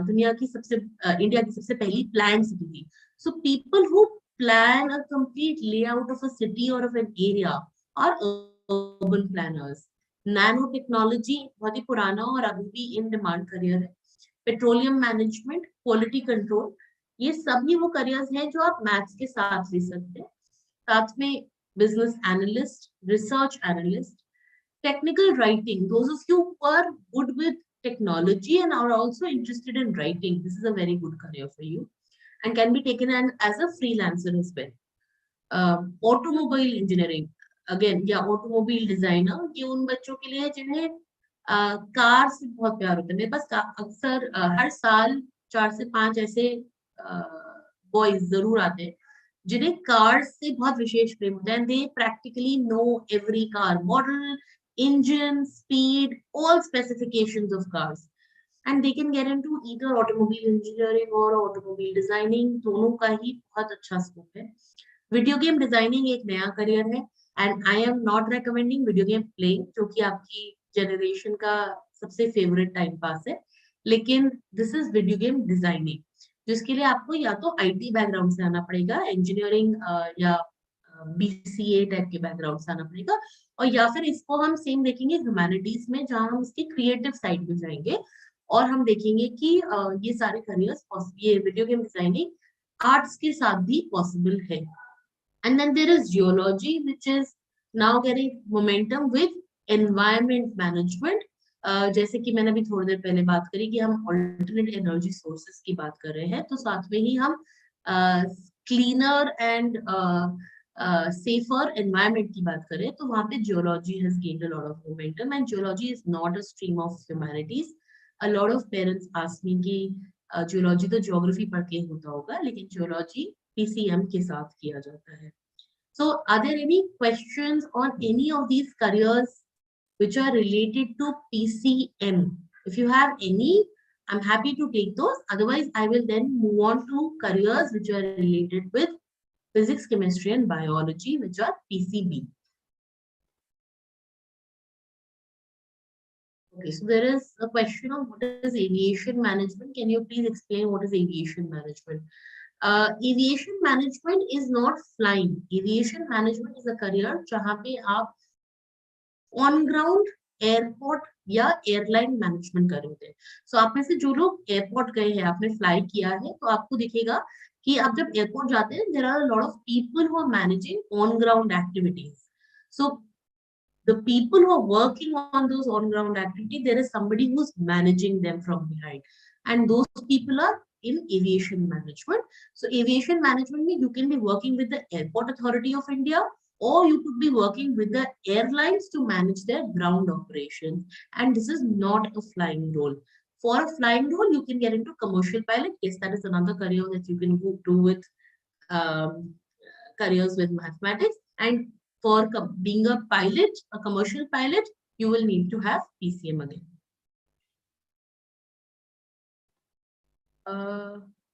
दुनिया की इंडिया की सबसे पहली प्लान सिटी थी। So people who plan a complete layout of a city or of an area are urban planners. Nano technology बहुत ही पुराना और अभी भी इन डिमांड करियर है। पेट्रोलियम मैनेजमेंट, क्वालिटी कंट्रोल, ये सभी वो करियर्स हैं जो आप मैथ्स के साथ ले सकते हैं। साथ में business analyst, research analyst, technical writing, those of you who are good with technology and are also interested in writing, this is a very good career for you and can be taken as a freelancer as well. Automobile engineering, again, या automobile designer, ये उन बच्चों के लिए जिन्हें car से बहुत प्यार होता है। मेरे पास अक्सर हर साल 4 से 5 ऐसे बॉयज जरूर आते हैं जिन्हें कार्स से बहुत विशेष प्रेम होता है and they practically know every car model, engine, speed, all specifications of cars, and they can get into either automobile engineering or automobile designing, दोनों का ही बहुत अच्छा स्कोप है। वीडियो गेम डिजाइनिंग एक नया करियर है and I am not recommending video game playing, जो कि आपकी जनरेशन का सबसे फेवरेट टाइम पास है, लेकिन this is video game designing, जिसके लिए आपको या तो आईटी बैकग्राउंड से आना पड़ेगा, इंजीनियरिंग या बीसीए टाइप के बैकग्राउंड से आना पड़ेगा, और या फिर इसको हम सेम देखेंगे ह्यूमैनिटीज में, जहां हम इसकी क्रिएटिव साइड में जाएंगे और हम देखेंगे कि ये सारे करियर्स, ये वीडियो गेम डिजाइनिंग आर्ट्स के साथ भी पॉसिबल है। And then there is geology which is now getting momentum with environment management. जैसे कि मैंने अभी थोड़ी देर पहले बात करी कि हम अल्टरनेट एनर्जी सोर्सेस की बात कर रहे हैं, तो साथ में ही हम क्लीनर एंड safer environment की बात करें तो वहां पे geology has gained a lot of momentum and geology is not a stream of humanities. A lot of parents ask me कि जियोलॉजी तो ज्योग्राफी पढ़ के होता होगा, लेकिन जियोलॉजी पीसीएम के साथ किया जाता है। So are there any questions on any of these careers which are related to PCM? If you have any, I'm happy to take those. Otherwise, I will then move on to careers which are related with physics, chemistry, and biology, which are PCB. Okay, so there is a question on what is aviation management. Can you please explain what is aviation management? Aviation management is not flying. Aviation management is a career जहाँ पे आप on ground airport या airline management कर रहे हैं। सो आप में से जो लोग एयरपोर्ट गए हैं, आपने फ्लाई किया है, तो आपको दिखेगा कि आप जब एयरपोर्ट जाते हैं, there are a lot of people who are managing on ground activities. So the people who are working on those on ground activity, there is somebody who's managing them from behind, and those people are in aviation management. So aviation management means you can be working with the Airport Authority of India, or you could be working with the airlines to manage their ground operations, and this is not a flying role. For a flying role, you can get into commercial pilot. Yes, that is another career that you can do with careers with mathematics. And for being a pilot, a commercial pilot, you will need to have PCM again.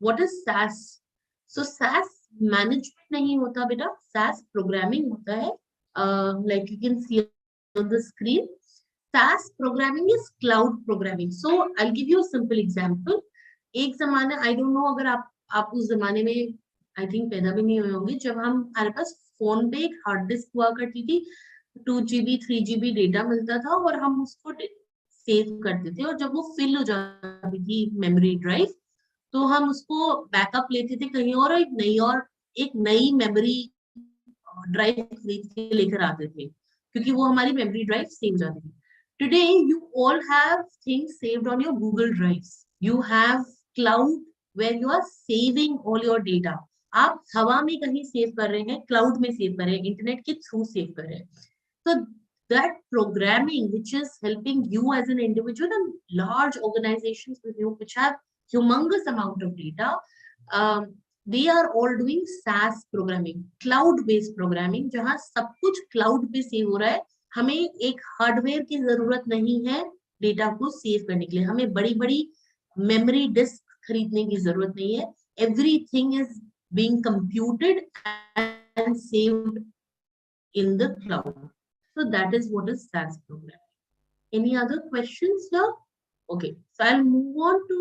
What is SAS? So SAS management नहीं होता बेटा, SAS programming होता है. Like you can see on the screen, SAS programming is cloud programming. So I'll give you a simple example. एक जमाने, I don't know अगर आप उस जमाने में I think पैदा भी नहीं हुए होंगे, जब हमारे पास फोन पे एक हार्ड डिस्क हुआ करती थी, 2GB 3GB डेटा मिलता था और हम उसको सेव करते थे, और जब वो फिल हो जाती थी मेमोरी ड्राइव, तो हम उसको बैकअप लेते थे कहीं और एक नई मेमोरी ड्राइव खरीद के लेकर आते थे, क्योंकि वो हमारी मेमोरी ड्राइव सेव हो जाती थी। Today you all have things saved on your Google drives, you have cloud where you are saving all your data. आप हवा में कहीं सेव कर रहे हैं, क्लाउड में सेव कर रहे हैं, इंटरनेट के थ्रू सेव कर रहे हैं। So that programming which is helping you as an individual and large organizations with you which have humongous amount of data, they are all doing SAS programming, cloud based programming, जहां सब कुछ cloud पे save हो रहा है। हमें एक hardware की जरूरत नहीं है डेटा को सेव करने के लिए, हमें बड़ी बड़ी मेमोरी डिस्क खरीदने की जरूरत नहीं है। Everything is being computed and saved in the cloud. So that is what is SAS programming. Any other questions here? Okay, so I'll move on to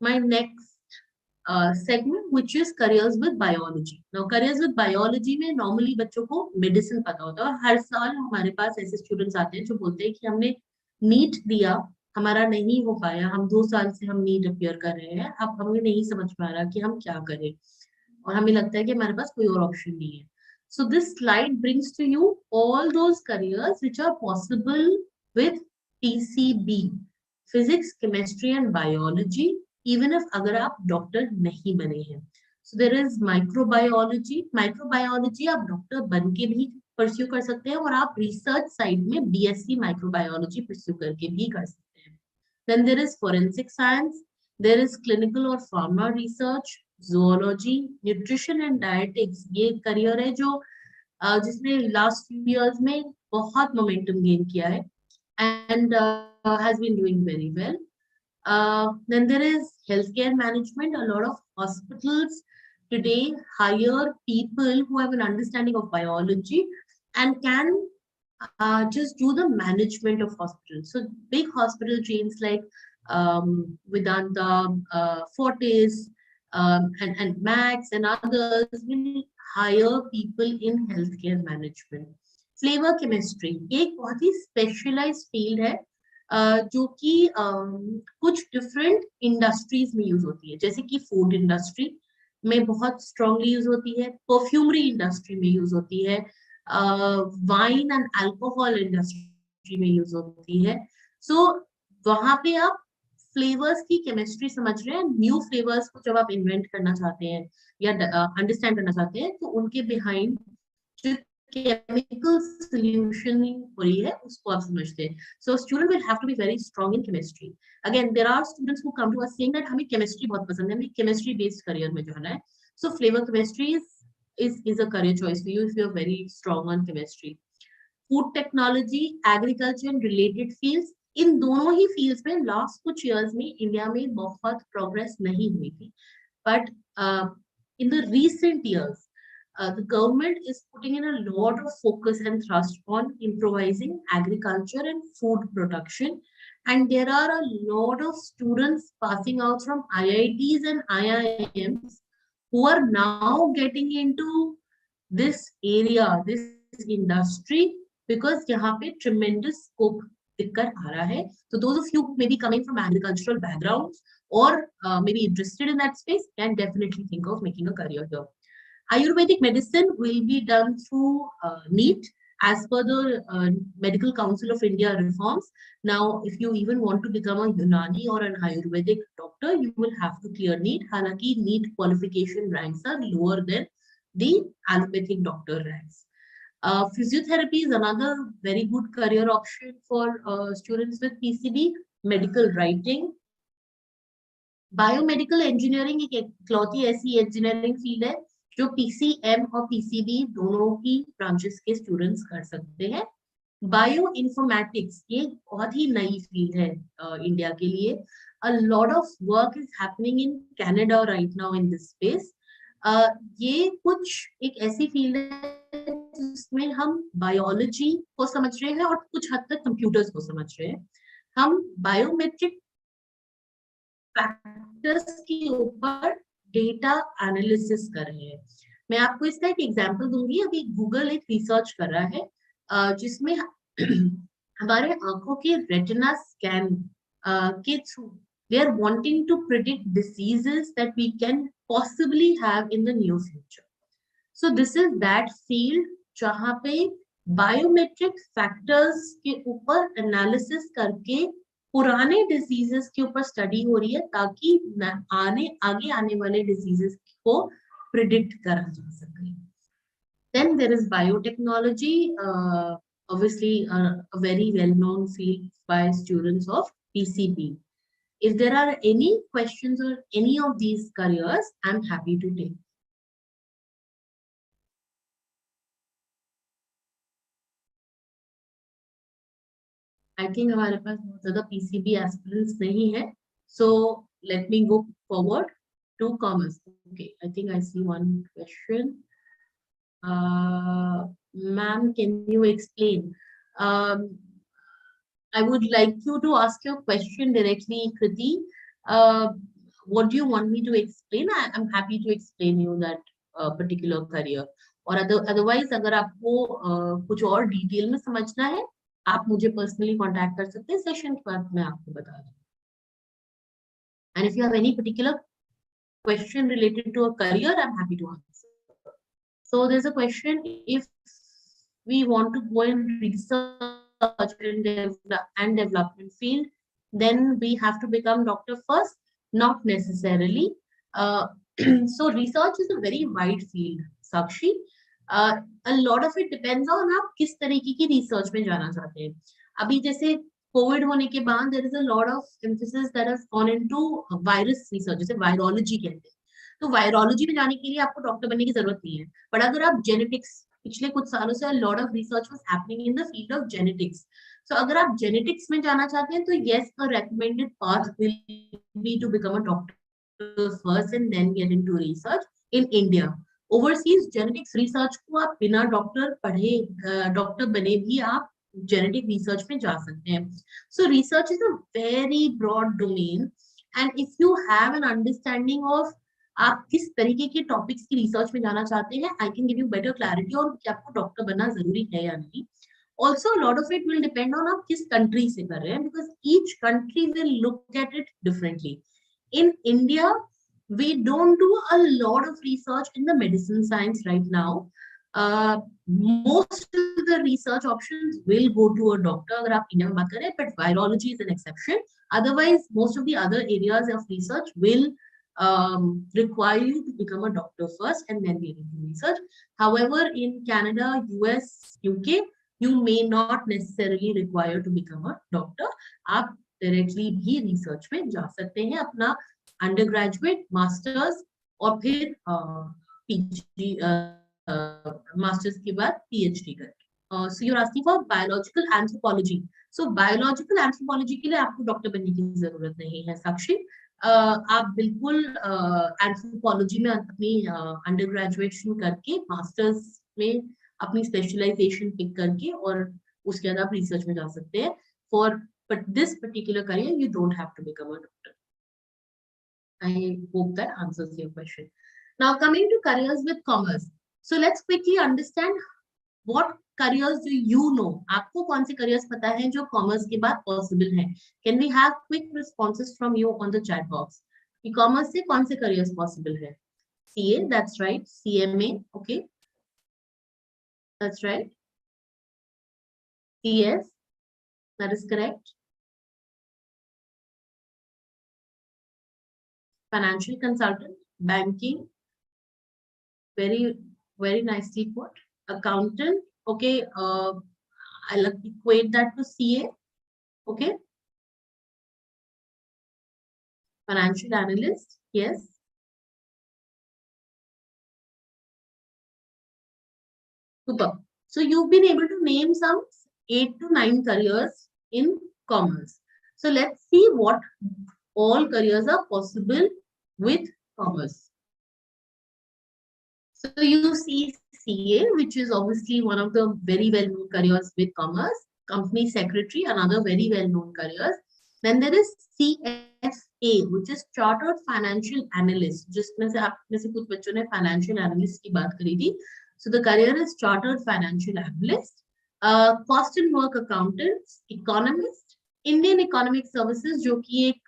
my next segment which is careers with biology. Now careers with biology में normally बच्चों को medicine पता होता है और हर साल हमारे पास ऐसे students आते हैं जो बोलते हैं कि हमने NEET दिया, हमारा नहीं हो पाया, हम 2 साल से हम NEET appear कर रहे हैं, अब हमें नहीं समझ में आ रहा कि हम क्या करें और हमें लगता है कि हमारे पास कोई और option नहीं है. So this slide brings to you all those careers which are possible with PCB, physics, chemistry and biology, even if अगर आप डॉक्टर नहीं बने हैं. So there is microbiology. Microbiology आप डॉक्टर बन के भी pursue कर सकते हैं और आप research side में BSc microbiology pursue करके भी कर सकते हैं. Then there is forensic science. There is clinical और pharma research, zoology, nutrition and dietetics. ये career है जो जिसने last few years में बहुत momentum gain किया है and has been doing very well. Then there is healthcare management. A lot of hospitals today hire people who have an understanding of biology and can just do the management of hospitals. So big hospital chains like Vedanta, Fortis, and Max and others will hire people in healthcare management. Flavor chemistry एक बहुत ही specialized field है जो कि कुछ different industries में use होती है, जैसे कि food industry में बहुत strongly use होती है, perfumery industry में use होती है, wine and alcohol industry में use होती है. So वहाँ पे आप flavors की chemistry समझ रहे हैं, new flavors को जब आप invent करना चाहते हैं या understand करना चाहते हैं तो उनके behind जो chemical solution हो रही है उसको आप समझते हैं. So student will have to be very strong in chemistry. Again, there are students who come to us saying that हमें chemistry बहुत पसंद है, हमें chemistry based career में जाना है. So flavor chemistry is a career choice for you if you're very strong on chemistry. Food technology, agriculture and related fields. इन दोनों ही fields में last कुछ years में इंडिया में बहुत progress नहीं हुई थी. But in the recent years, the government is putting in a lot of focus and thrust on improvising agriculture and food production. And there are a lot of students passing out from IITs and IIMs who are now getting into this area, this industry, because यहाँ पे tremendous scope दिक्कत आ रहा है. So those of you who may be coming from agricultural backgrounds or maybe interested in that space can definitely think of making a career here. Ayurvedic medicine will be done through NEET as per the Medical Council of India reforms. Now, if you even want to become a Unani or an Ayurvedic doctor, you will have to clear NEET. Halaki NEET qualification ranks are lower than the allopathic doctor ranks. Physiotherapy is another very good career option for students with PCB. Medical writing. Biomedical engineering एक इकलौती ऐसी engineering field है जो PCM और PCB दोनों ही branches के students कर सकते हैं. बायो इन्फॉर्मेटिक्स ये बहुत ही नई फील्ड है इंडिया के लिए. A lot of work is happening in Canada right now in this space. ये कुछ एक ऐसी फील्ड है जिसमें हम बायोलॉजी को समझ रहे हैं और कुछ हद तक कंप्यूटर्स को समझ रहे हैं. हम बायोमेट्रिक फैक्टर्स के ऊपर डेटा एनालिसिस कर रहे हैं. मैं आपको इसका एक एग्जांपल दूंगी. अभी गूगल एक रिसर्च कर रहा है जिसमें हमारे आंखों के रेटिना स्कैन के through they are wanting to predict diseases that we can possibly have in the near future. So this is that field जहाँ पे बायोमेट्रिक फैक्टर्स के ऊपर एनालिसिस करके पुराने डिजीजेस के ऊपर स्टडी हो रही है ताकि आगे आने वाले डिजीजेस को प्रिडिक्ट करा जा सके. Then there is biotechnology, obviously a very well-known field by students of PCB. If there are any questions on any of these careers, I'm happy to take. I think हमारे पास बहुत ज़्यादा PCB aspirants नहीं है. So let me go forward to commerce. Okay, I think I see one question. Ma'am, can you explain? I would like you to ask your question directly, Kriti. what do you want me to explain? I'm happy to explain you that particular career. और otherwise अगर आपको कुछ और detail में समझना है, आप मुझे पर्सनली कांटेक्ट कर सकते हैं, सेशन के बाद मैं आपको बता दूँ. And if you have any particular question related to a career, I'm happy to answer. So there's a question: if we want to go in research and development field, then we have to become doctor first? Not necessarily. So research is a very wide field, Sakshi. A lot of it depends on आप किस तरीके की research में जाना चाहते हैं. अभी जैसे कोविड होने के बाद there is a lot of emphasis that has gone into virus research, जैसे वायरोलॉजी कहते हैं. तो वायरोलॉजी में जाने के लिए आपको डॉक्टर बनने की जरूरत नहीं है. बट अगर आप जेनेटिक्स, पिछले कुछ सालों से lot of research was happening in the field of genetics. सो अगर आप जेनेटिक्स में जाना चाहते हैं तो yes, a recommended path will be to become a doctor first and then get into research in India. Overseas genetics research को आप बिना डॉक्टर पढ़े, डॉक्टर बने भी आप जेनेटिक रिसर्च में जा सकते हैं. So research is a very broad domain, and if you have an understanding of आप किस तरीके के टॉपिक्स की रिसर्च में जाना चाहते हैं, I can give you better clarity और कि आपको डॉक्टर बनना जरूरी है या नहीं. Also lot of it will depend on आप किस कंट्री से कर रहे हैं, because each country will look at it differently. In India we don't do a lot of research in the medicine science right now. Most of the research options will go to a doctor अगर आप India में बात करें, but virology is an exception. Otherwise, most of the other areas of research will require you to become a doctor first and then get into research. However, in Canada, US, UK, you may not necessarily require to become a doctor. आप directly भी research में जा सकते हैं अपना undergraduate, masters और फिर PhD, masters के बाद पीएचडी करके. So you are asking for biological anthropology. So biological anthropology के लिए आपको डॉक्टर बनने की जरूरत नहीं है साक्षी. आप बिल्कुल एंथ्रोपोलॉजी में अपनी अंडरग्रेजुएशन करके मास्टर्स में अपनी स्पेशलाइजेशन पिक करके और उसके बाद आप रिसर्च में जा सकते हैं. For but this particular career you don't have to become a doctor. I hope that answers your question. Now coming to careers with commerce. So let's quickly understand what careers do you know. आपको कौन से careers पता है जो commerce के बाद possible हैं? Can we have quick responses from you on the chat box? कि commerce से कौन से careers possible है? CA, that's right. CMA, okay. That's right. CS, that is correct. Financial consultant, banking, very nicely put. Accountant, okay. I'll equate that to CA, okay. Financial analyst, yes. Super. So you've been able to name some 8 to 9 careers in commerce. So let's see what all careers are possible with commerce. So you see CA, which is obviously one of the very well-known careers with commerce. Company secretary, another very well-known careers. Then there is CFA, which is Chartered Financial Analyst. जिसमें से आप में से कुछ बच्चों ने financial analyst की बात करी थी. So the career is Chartered Financial Analyst. Cost and work accountants, economist, Indian Economic Services, जो कि एक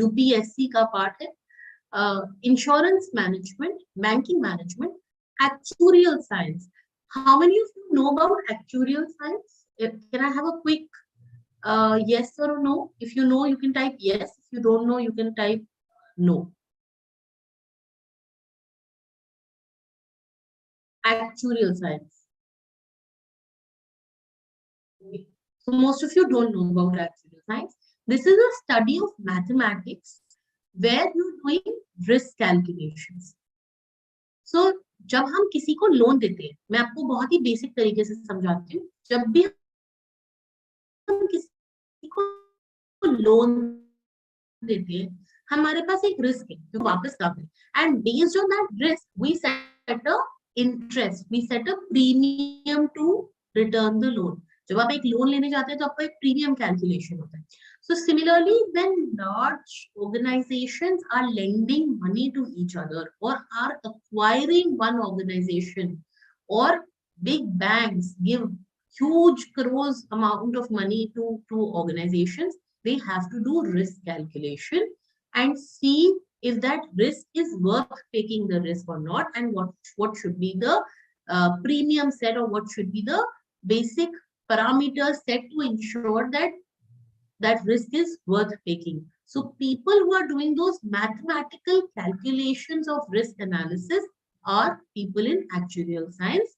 UPSC का part है. Insurance management, banking management, actuarial science. How many of you know about actuarial science? Can I have a quick yes or no? If you know, you can type yes. If you don't know, you can type no. Actuarial science. Okay. So most of you don't know about actuarial science. This is a study of mathematics where you're doing risk calculations. So जब हम किसी को loan देते हैं, मैं आपको बहुत ही basic तरीके से समझाती हूँ. जब भी हम किसी को लोन देते हैं, हमारे पास एक रिस्क है जो वापस करना है. And based on that risk, we set a interest, we set a premium to return the loan. जब आप एक लोन लेने जाते हैं तो आपका एक प्रीमियम कैलकुलेशन होता है. So similarly, when large organizations are lending money to each other or are acquiring one organization, or big banks give huge crores amount of money to organizations, they have to do risk calculation and see if that risk is worth taking the risk or not, and what should be the premium set, or what should be the basic parameters set to ensure that that risk is worth taking. So people who are doing those mathematical calculations of risk analysis are people in actuarial science.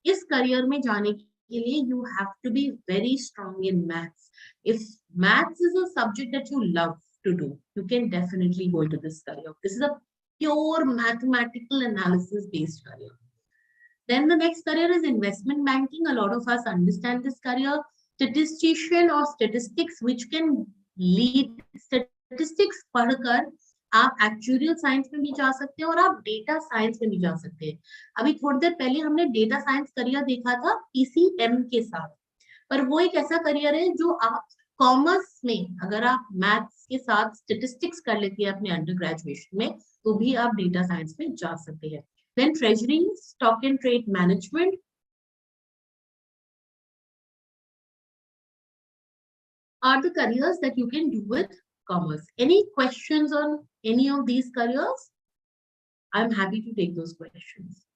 इस career में जाने के लिए you have to be very strong in maths. If maths is a subject that you love to do, you can definitely go into this career. This is a pure mathematical analysis based career. Then the next career is investment banking. A lot of us understand this career. Statistician or statistics, which can lead statistics पढ़कर आप actuarial science में भी जा सकते हैं और आप data science में भी जा सकते हैं. अभी थोड़ी देर पहले हमने डेटा साइंस करियर देखा था पीसीएम के साथ, पर वो एक ऐसा करियर है जो आप कॉमर्स में, अगर आप मैथ्स के साथ स्टेटिस्टिक्स कर लेते हैं अपने अंडर ग्रेजुएशन में, तो भी आप डेटा साइंस में जा सकते हैं. Then treasury, stock and trade management, are the careers that you can do with commerce. Any questions on any of these careers? I'm happy to take those questions.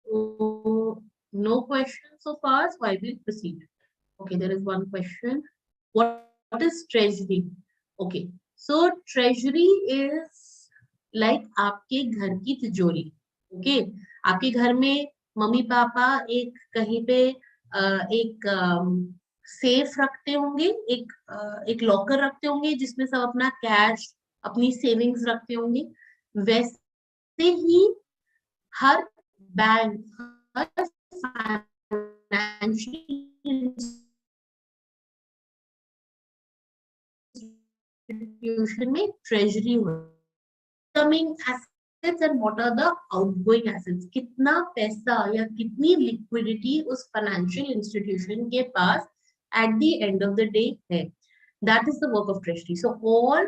So, no questions so far, so I will proceed. Okay, there is one question. What is treasury? Okay, so treasury is like आपके घर की तिजोरी. Okay, आपके घर में mummy papa एक कहीं पे एक सेफ रखते होंगे, एक लॉकर रखते होंगे जिसमें सब अपना कैश, अपनी सेविंग्स रखते होंगे. वैसे ही हर बैंक, हर फाइनेंशियल इंस्टीट्यूशन में treasury coming assets and what are the outgoing assets. कितना पैसा या कितनी लिक्विडिटी उस फाइनेंशियल इंस्टीट्यूशन के पास at the end of the day है. That is the work of treasury. So all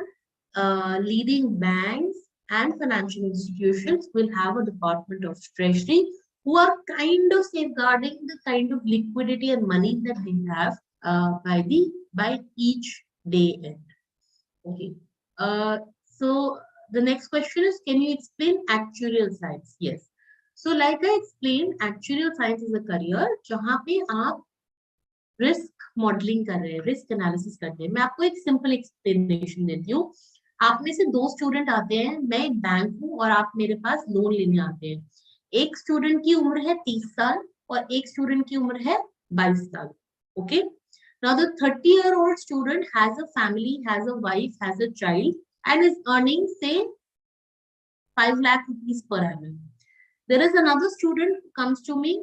leading banks and financial institutions will have a department of treasury who are kind of safeguarding the kind of liquidity and money that they have by each day end. Okay. So the next question is, can you explain actuarial science? Yes. So like I explained, actuarial science is a career जहाँ पे आप risk modeling कर रहे हैं, risk analysis करते हैं. मैं आपको एक simple explanation देती हूँ. आप में से दो स्टूडेंट आते हैं, मैं एक बैंक हूँ और आप मेरे पास लोन लेने आते हैं. एक स्टूडेंट की उम्र है 30 साल और एक स्टूडेंट की उम्र है 22 साल. Okay, now the 30-year-old student has a family, has a wife, has a child and is earning say 5 lakh rupees per annum. There is another student who comes to me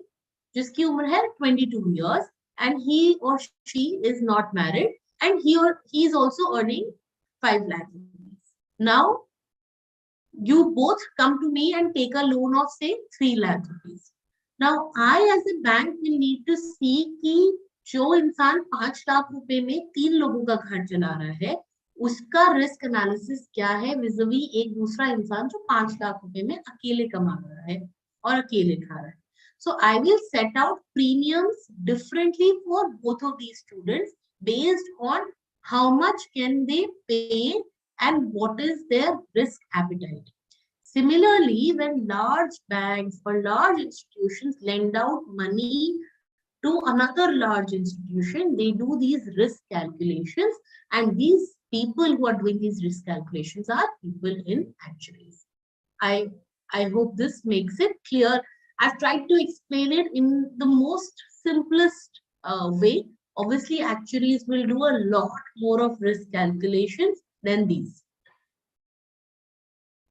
जिसकी उम्र है 22 years and he or she is not married and he is also earning 5 lakh rupees. Now, you both come to me and take a loan of say 3 lakh rupees. Now, I as a bank will need to see कि जो इंसान 5 लाख रुपए में 3 लोगों का घर चला रहा है, उसका रिस्क एनालिसिस क्या है विज़वी एक दूसरा इंसान जो 5 लाख रुपए में अकेले कमा रहा है और अकेले खा रहा है. So I will set out premiums differently for both of these students based on how much can they pay and what is their risk appetite. Similarly, when large banks or large institutions lend out money to another large institution, they do these risk calculations, and these people who are doing these risk calculations are people in actuaries. I hope this makes it clear. I've tried to explain it in the most simplest way. Obviously, actuaries will do a lot more of risk calculations than these.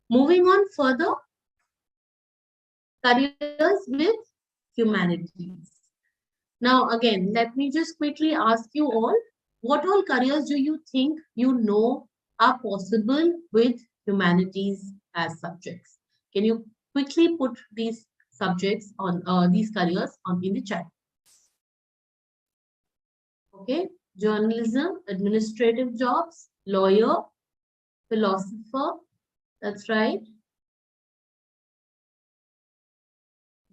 Moving on further, careers with humanities. Now, again, let me just quickly ask you all, what all careers do you think you know are possible with humanities as subjects? Can you quickly put these subjects on these careers on in the chat? Okay, journalism, administrative jobs, lawyer, philosopher, that's right,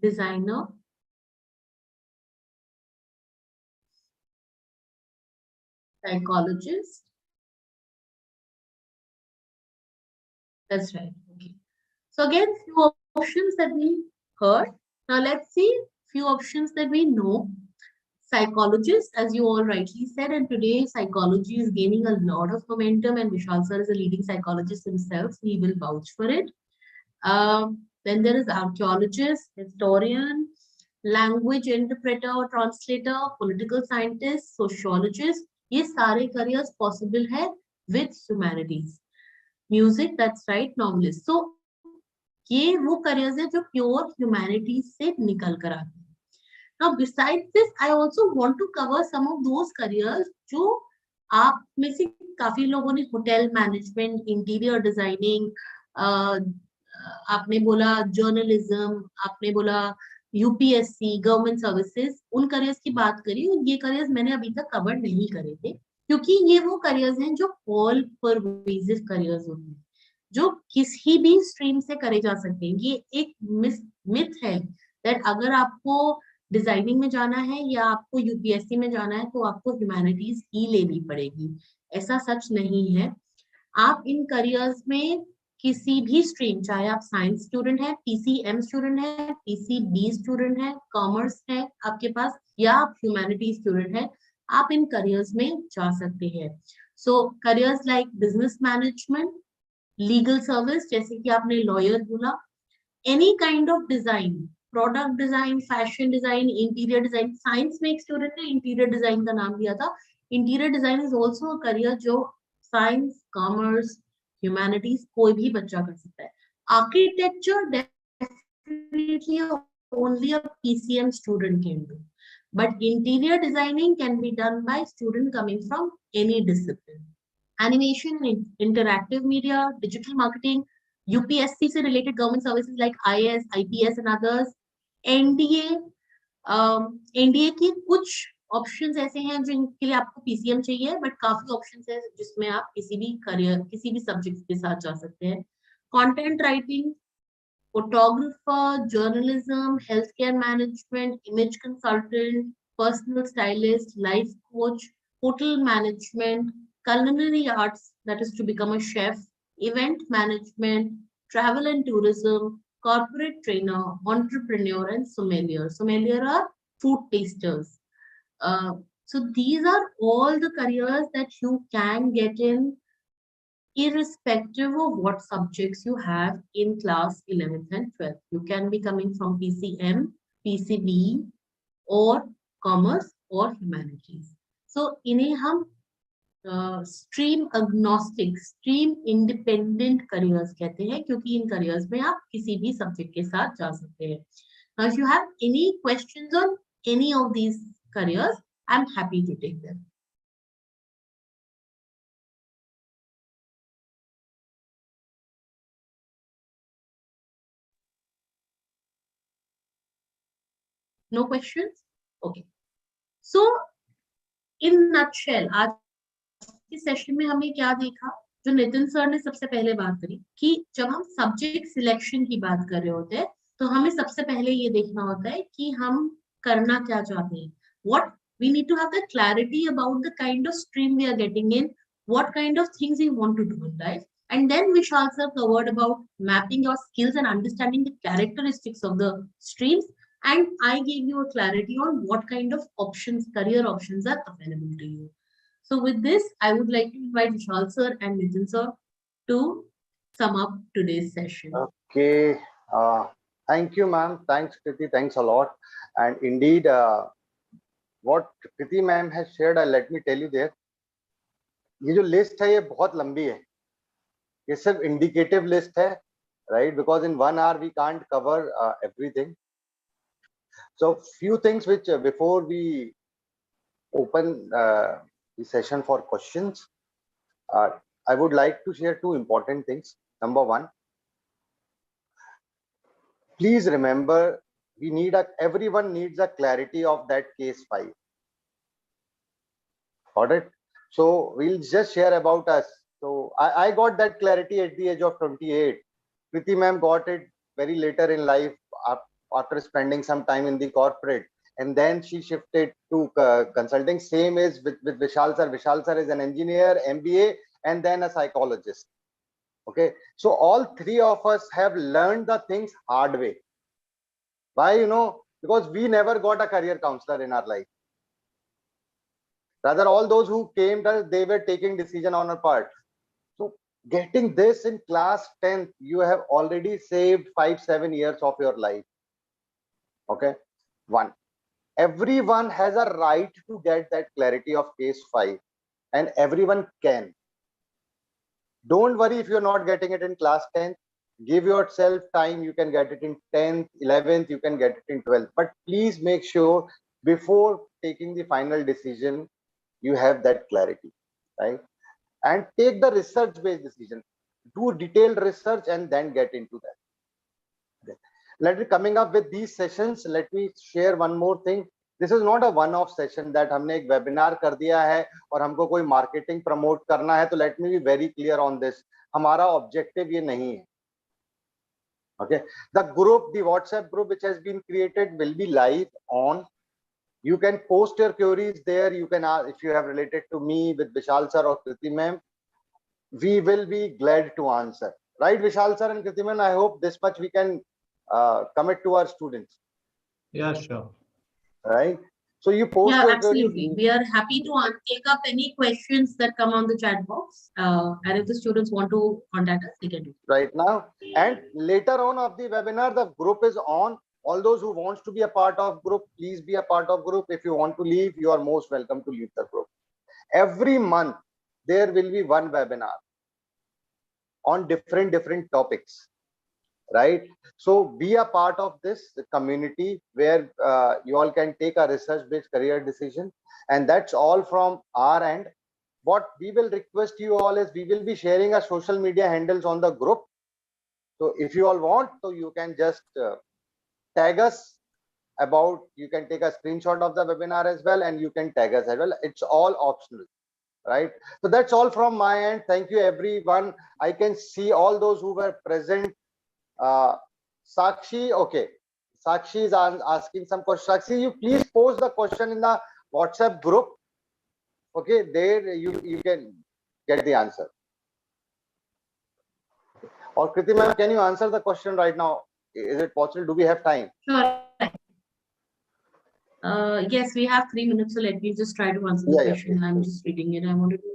designer, psychologist, that's right. Okay. So again, few options that we heard. Now let's see few options that we know. Psychologist, as you all rightly said, and today psychology is gaining a lot of momentum, and Vishal sir is a leading psychologist himself, so he will vouch for it. Then there is archaeologist, historian, language interpreter or translator, political scientist, sociologist. ये सारे careers possible है with humanities. Music, that's right, novelist. So ये वो careers है जो pure humanities से निकल कर आते हैं. Now, besides this, I also want to cover some of those careers जो आप में से काफी लोगों ने होटल मैनेजमेंट, इंटीरियर डिजाइनिंग, आपने बोला जर्नलिज्म, आपने बोला यूपीएससी, गवर्नमेंट सर्विसेज, उन करियर्स की बात करी. और ये करियर्स मैंने अभी तक कवर नहीं करे थे, क्योंकि ये वो करियर्स हैं जो ऑल परवेसिव करियर्स होते हैं, जो किसी भी स्ट्रीम से करे जा सकते हैं. ये एक मिथ है दैट अगर आपको डिजाइनिंग में जाना है या आपको यूपीएससी में जाना है तो आपको ह्यूमैनिटीज ही लेनी पड़ेगी. ऐसा सच नहीं है. आप इन करियर्स में किसी भी स्ट्रीम, चाहे आप साइंस स्टूडेंट है, पीसीएम स्टूडेंट है, पीसीबी स्टूडेंट है, कॉमर्स है आपके पास, या आप ह्यूमैनिटीज स्टूडेंट है, आप इन करियर्स में जा सकते हैं. So careers like business management, legal service, जैसे कि आपने लॉयर बोला, any kind of design, product design, fashion design, interior design. Science में एक स्टूडेंट ने इंटीरियर डिजाइन का नाम दिया था. Interior design is also a career जो साइंस, कॉमर्स, ह्यूमैनिटीज कोई भी बच्चा कर सकता है. Architecture definitely only a PCM student can do, but interior designing can be done by student coming from any discipline. Animation, interactive media, digital marketing, UPSC से related government services like IAS, IPS and others. NDA, NDA की कुछ options ऐसे हैं जिनके लिए आपको PCM चाहिए, but काफी ऑप्शंस है जिसमें आप किसी भी करियर, किसी भी सब्जेक्ट के साथ जा सकते हैं. Content writing, photographer, journalism, health care management, image consultant, personal stylist, life coach, hotel management, culinary arts, that is to become a chef, event management, travel and tourism, corporate trainer, entrepreneur, and sommelier. Sommelier are food tasters. So these are all the careers that you can get in, irrespective of what subjects you have in class 11th and 12th. You can be coming from PCM, PCB, or commerce or humanities. So इन्हें हम stream agnostic, stream independent careers कहते हैं, क्योंकि इन careers में आप किसी भी subject के साथ जा सकते हैं. Now, if you have any questions on any of these careers, I'm happy to take them. No questions? Okay. So, in nutshell, आज के सेशन में हमने क्या देखा, जो नितिन सर ने सबसे पहले बात करी कि जब हम सब्जेक्ट सिलेक्शन की बात कर रहे होते हैं तो हमें सबसे पहले ये देखना होता है कि हम करना क्या चाहते हैं. What we need to have the clarity about the kind of stream we are getting in, what kind of things we want to do in life, and then Vishal sir covered about mapping your skills and understanding the characteristics of the streams, and I gave you a clarity on what kind of options, career options are available to you. So with this, I would like to invite Vishal sir and Nitin sir to sum up today's session. Okay. Thank you, ma'am. Thanks, Kriti. Thanks a lot. And indeed, what Kriti ma'am has shared, let me tell you there. ये जो list है ये बहुत लंबी है. ये सिर्फ indicative list है, right? Because in 1 hour we can't cover everything. So few things which before we open the session for questions. I would like to share two important things. Number one, please remember, everyone needs a clarity of that case 5. Got it? So we'll just share about us. So I got that clarity at the age of 28. Kriti ma'am got it very later in life after spending some time in the corporate. And then she shifted to consulting. Same is with Vishal sir. Vishal sir is an engineer, MBA, and then a psychologist. Okay. So all three of us have learned the things hard way. Why? Because we never got a career counselor in our life. Rather, all those who came, they were taking decision on our part. So getting this in class 10th, you have already saved 5-7 years of your life. Okay. One, everyone has a right to get that clarity of case 5, and everyone can. Don't worry if you're not getting it in class 10th. Give yourself time. You can get it in 10th, 11th, you can get it in 12th. But please make sure before taking the final decision, you have that clarity, right? And take the research-based decision. Do detailed research and then get into that. Okay. Let me coming up with these sessions. Let me share one more thing. This is not a one-off session that हमने एक webinar कर दिया है और हमको कोई marketing promote करना है. तो let me be very clear on this. हमारा objective ये नहीं है. Okay. The group, the WhatsApp group which has been created will be live on. You can post your queries there. You can ask if you have related to me with Vishal sir or Kriti ma'am. We will be glad to answer. Right, Vishal sir and Kriti ma'am? I hope this much we can commit to our students. Yeah, sure. Right. So you post your absolutely. queries. We are happy to take up any questions that come on the chat box. And if the students want to contact us, they can do. Right now. And later on of the webinar, the group is on. All those who wants to be a part of group, please be a part of group. If you want to leave, you are most welcome to leave the group. Every month, there will be one webinar on different topics, right? So be a part of this community where you all can take a research-based career decision. And that's all from our end. What we will request you all is we will be sharing our social media handles on the group. So if you all want, so you can just tag us you can take a screenshot of the webinar as well, and you can tag us as well. It's all optional, right? So that's all from my end. Thank you, everyone. I can see all those who were present. Sakshi, okay. Sakshi is asking some questions. Sakshi, you please post the question in the WhatsApp group. Okay, there you can get the answer. Or Kriti ma'am, can you answer the question right now? Is it possible? Do we have time? Sure. Yes, we have 3 minutes, so let me just try to answer the question. Yeah. I'm just reading it. I wanted to.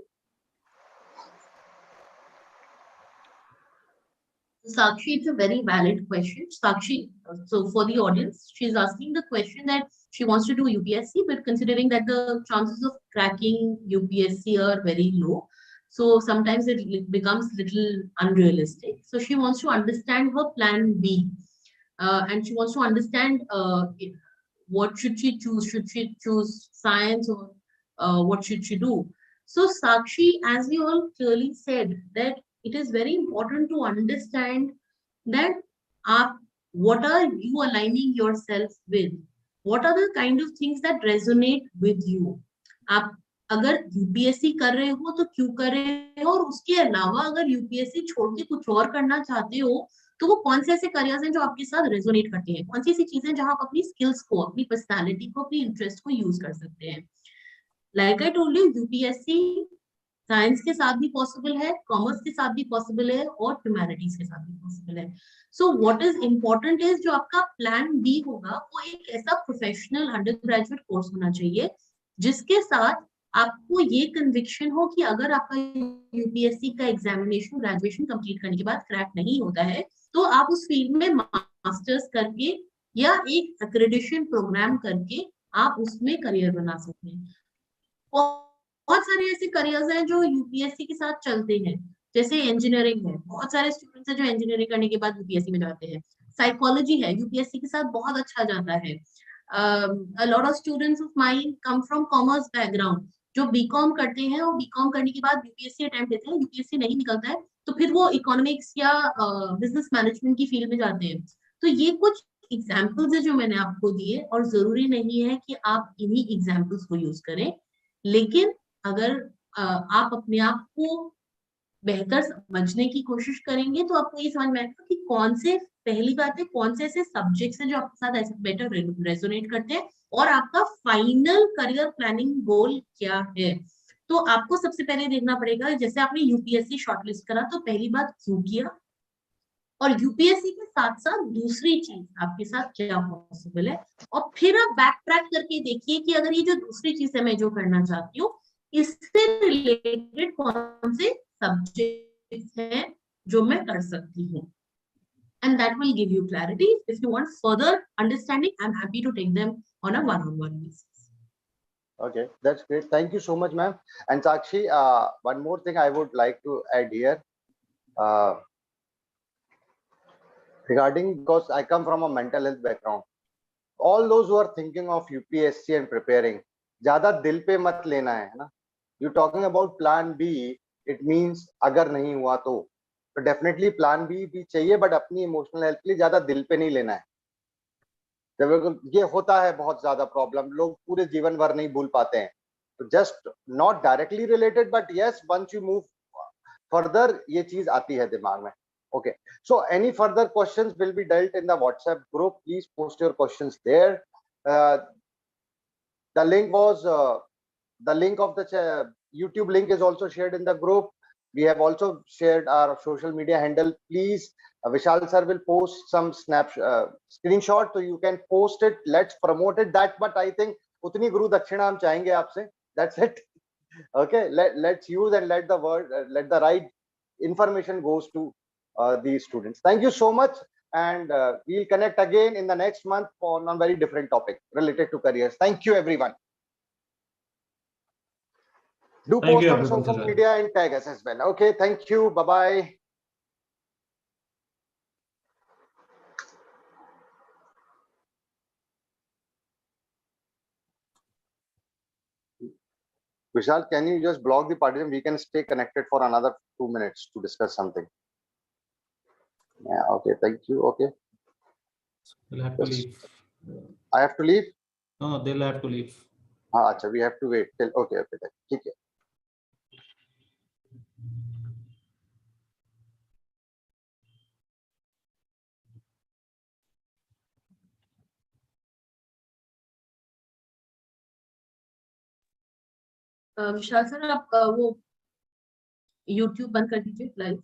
Sakshi, it's a very valid question. Sakshi, so for the audience, she's asking the question that she wants to do UPSC, but considering that the chances of cracking UPSC are very low, so sometimes it becomes little unrealistic. So she wants to understand her plan B, and she wants to understand what should she choose? Should she choose science, or what should she do? So Sakshi, as we all clearly said, that it is very important to understand that what are you aligning yourself with? What are the kind of things that resonate with you? आप अगर UPSC कर रहे हो तो क्यों कर रहे हो, और उसके अलावा अगर यूपीएससी छोड़ के कुछ और करना चाहते हो तो वो कौन से ऐसे करियर्स हैं जो आपके साथ रेजोनेट करते हैं, कौन सी ऐसी चीजें जहां आप अपनी स्किल्स को, अपनी पर्सनालिटी को, अपनी इंटरेस्ट को यूज कर सकते हैं. Like I told you, UPSC science के साथ भी पॉसिबल है, कॉमर्स के साथ भी पॉसिबल है, और ह्यूमैनिटीज के साथ भी पॉसिबल है. So what is important is जो आपका प्लान बी होगा वो एक ऐसा प्रोफेशनल अंडर ग्रेजुएट कोर्स होना चाहिए जिसके साथ आपको ये कन्विक्शन हो कि अगर आपका यूपीएससी का एग्जामिनेशन ग्रेजुएशन कंप्लीट करने के बाद क्रैक नहीं होता है तो आप उस फील्ड में मास्टर्स करके या एक एक्रेडिटेशन प्रोग्राम करके आप उसमें करियर बना सकते हैं. बहुत सारे ऐसे करियर्स हैं जो यूपीएससी के साथ चलते हैं, जैसे इंजीनियरिंग है, बहुत सारे स्टूडेंट्स हैं जो इंजीनियरिंग करने के बाद यूपीएससी में जाते हैं. साइकोलॉजी है, यूपीएससी के साथ बहुत अच्छा जाता है. A lot of students of mine come from commerce background जो बीकॉम करते हैं और बीकॉम करने के बाद यूपीएससी अटेम्प्ट देते हैं, यूपीएससी नहीं निकलता है तो फिर वो इकोनॉमिक्स या बिजनेस मैनेजमेंट की फील्ड में जाते हैं। तो ये कुछ एग्जाम्पल्स है जो मैंने आपको दिए, और जरूरी नहीं है कि आप इन्हीं एग्जाम्पल्स को यूज करें, लेकिन अगर आप अपने आप को बेहतर समझने की कोशिश करेंगे तो आपको ये समझ में आएगा कि कौन से, पहली बात है, कौन से ऐसे सब्जेक्ट्स हैं जो आपके साथ ऐसे बेटर रेजोनेट करते हैं, और आपका फाइनल करियर प्लानिंग गोल क्या है। तो आपको सबसे पहले देखना पड़ेगा, जैसे आपने यूपीएससी शॉर्टलिस्ट करा तो पहली बात क्यों किया, और यूपीएससी के साथ साथ दूसरी चीज आपके साथ क्या पॉसिबल है, और फिर आप बैक ट्रैक करके देखिए कि अगर ये जो दूसरी चीज है मैं जो करना चाहती हूँ, इससे रिलेटेड कौन से सब्जेक्ट हैं जो मैं कर सकती हूँ, and that will give you clarity. If you want further understanding, I'm happy to take them on a one-on-one basis. Okay, that's great. Thank you so much, ma'am. And Sakshi, one more thing I would like to add here. Regarding, because I come from a mental health background, all those who are thinking of UPSC and preparing, ज़्यादा दिल पे मत लेना है ना. You talking about plan B, it means अगर नहीं हुआ तो डेफिनेटली प्लान बी भी चाहिए, बट अपनी इमोशनल हेल्थ के लिए ज्यादा दिल पे नहीं लेना है. जब ये होता है बहुत ज्यादा प्रॉब्लम, लोग पूरे जीवन भर नहीं भूल पाते हैं. तो just not directly related, but yes, once you move further ये चीज आती है दिमाग में. Okay, so any further questions will be dealt in the WhatsApp group. Please post your questions there. The link of the YouTube link is also shared in the group. We have also shared our social media handle. Please, Vishal sir will post some screenshot, so you can post it. Let's promote it. That, but I think utni guru dakshina hum chahenge aapse. That's it. Okay, let's use and let the word, let the right information goes to these students. Thank you so much, and we'll connect again in the next month on a very different topic related to careers. Thank you, everyone. Do post on social media and tag us as well. Okay, thank you. Bye-bye. Vishal, can you just block the participant? We can stay connected for another 2 minutes to discuss something. Yeah, okay, thank you. Okay. We'll have to leave. I have to leave? No, they'll have to leave. Achha, we have to wait till, okay, okay. Vishal sir, आप वो YouTube बंद कर दीजिए live.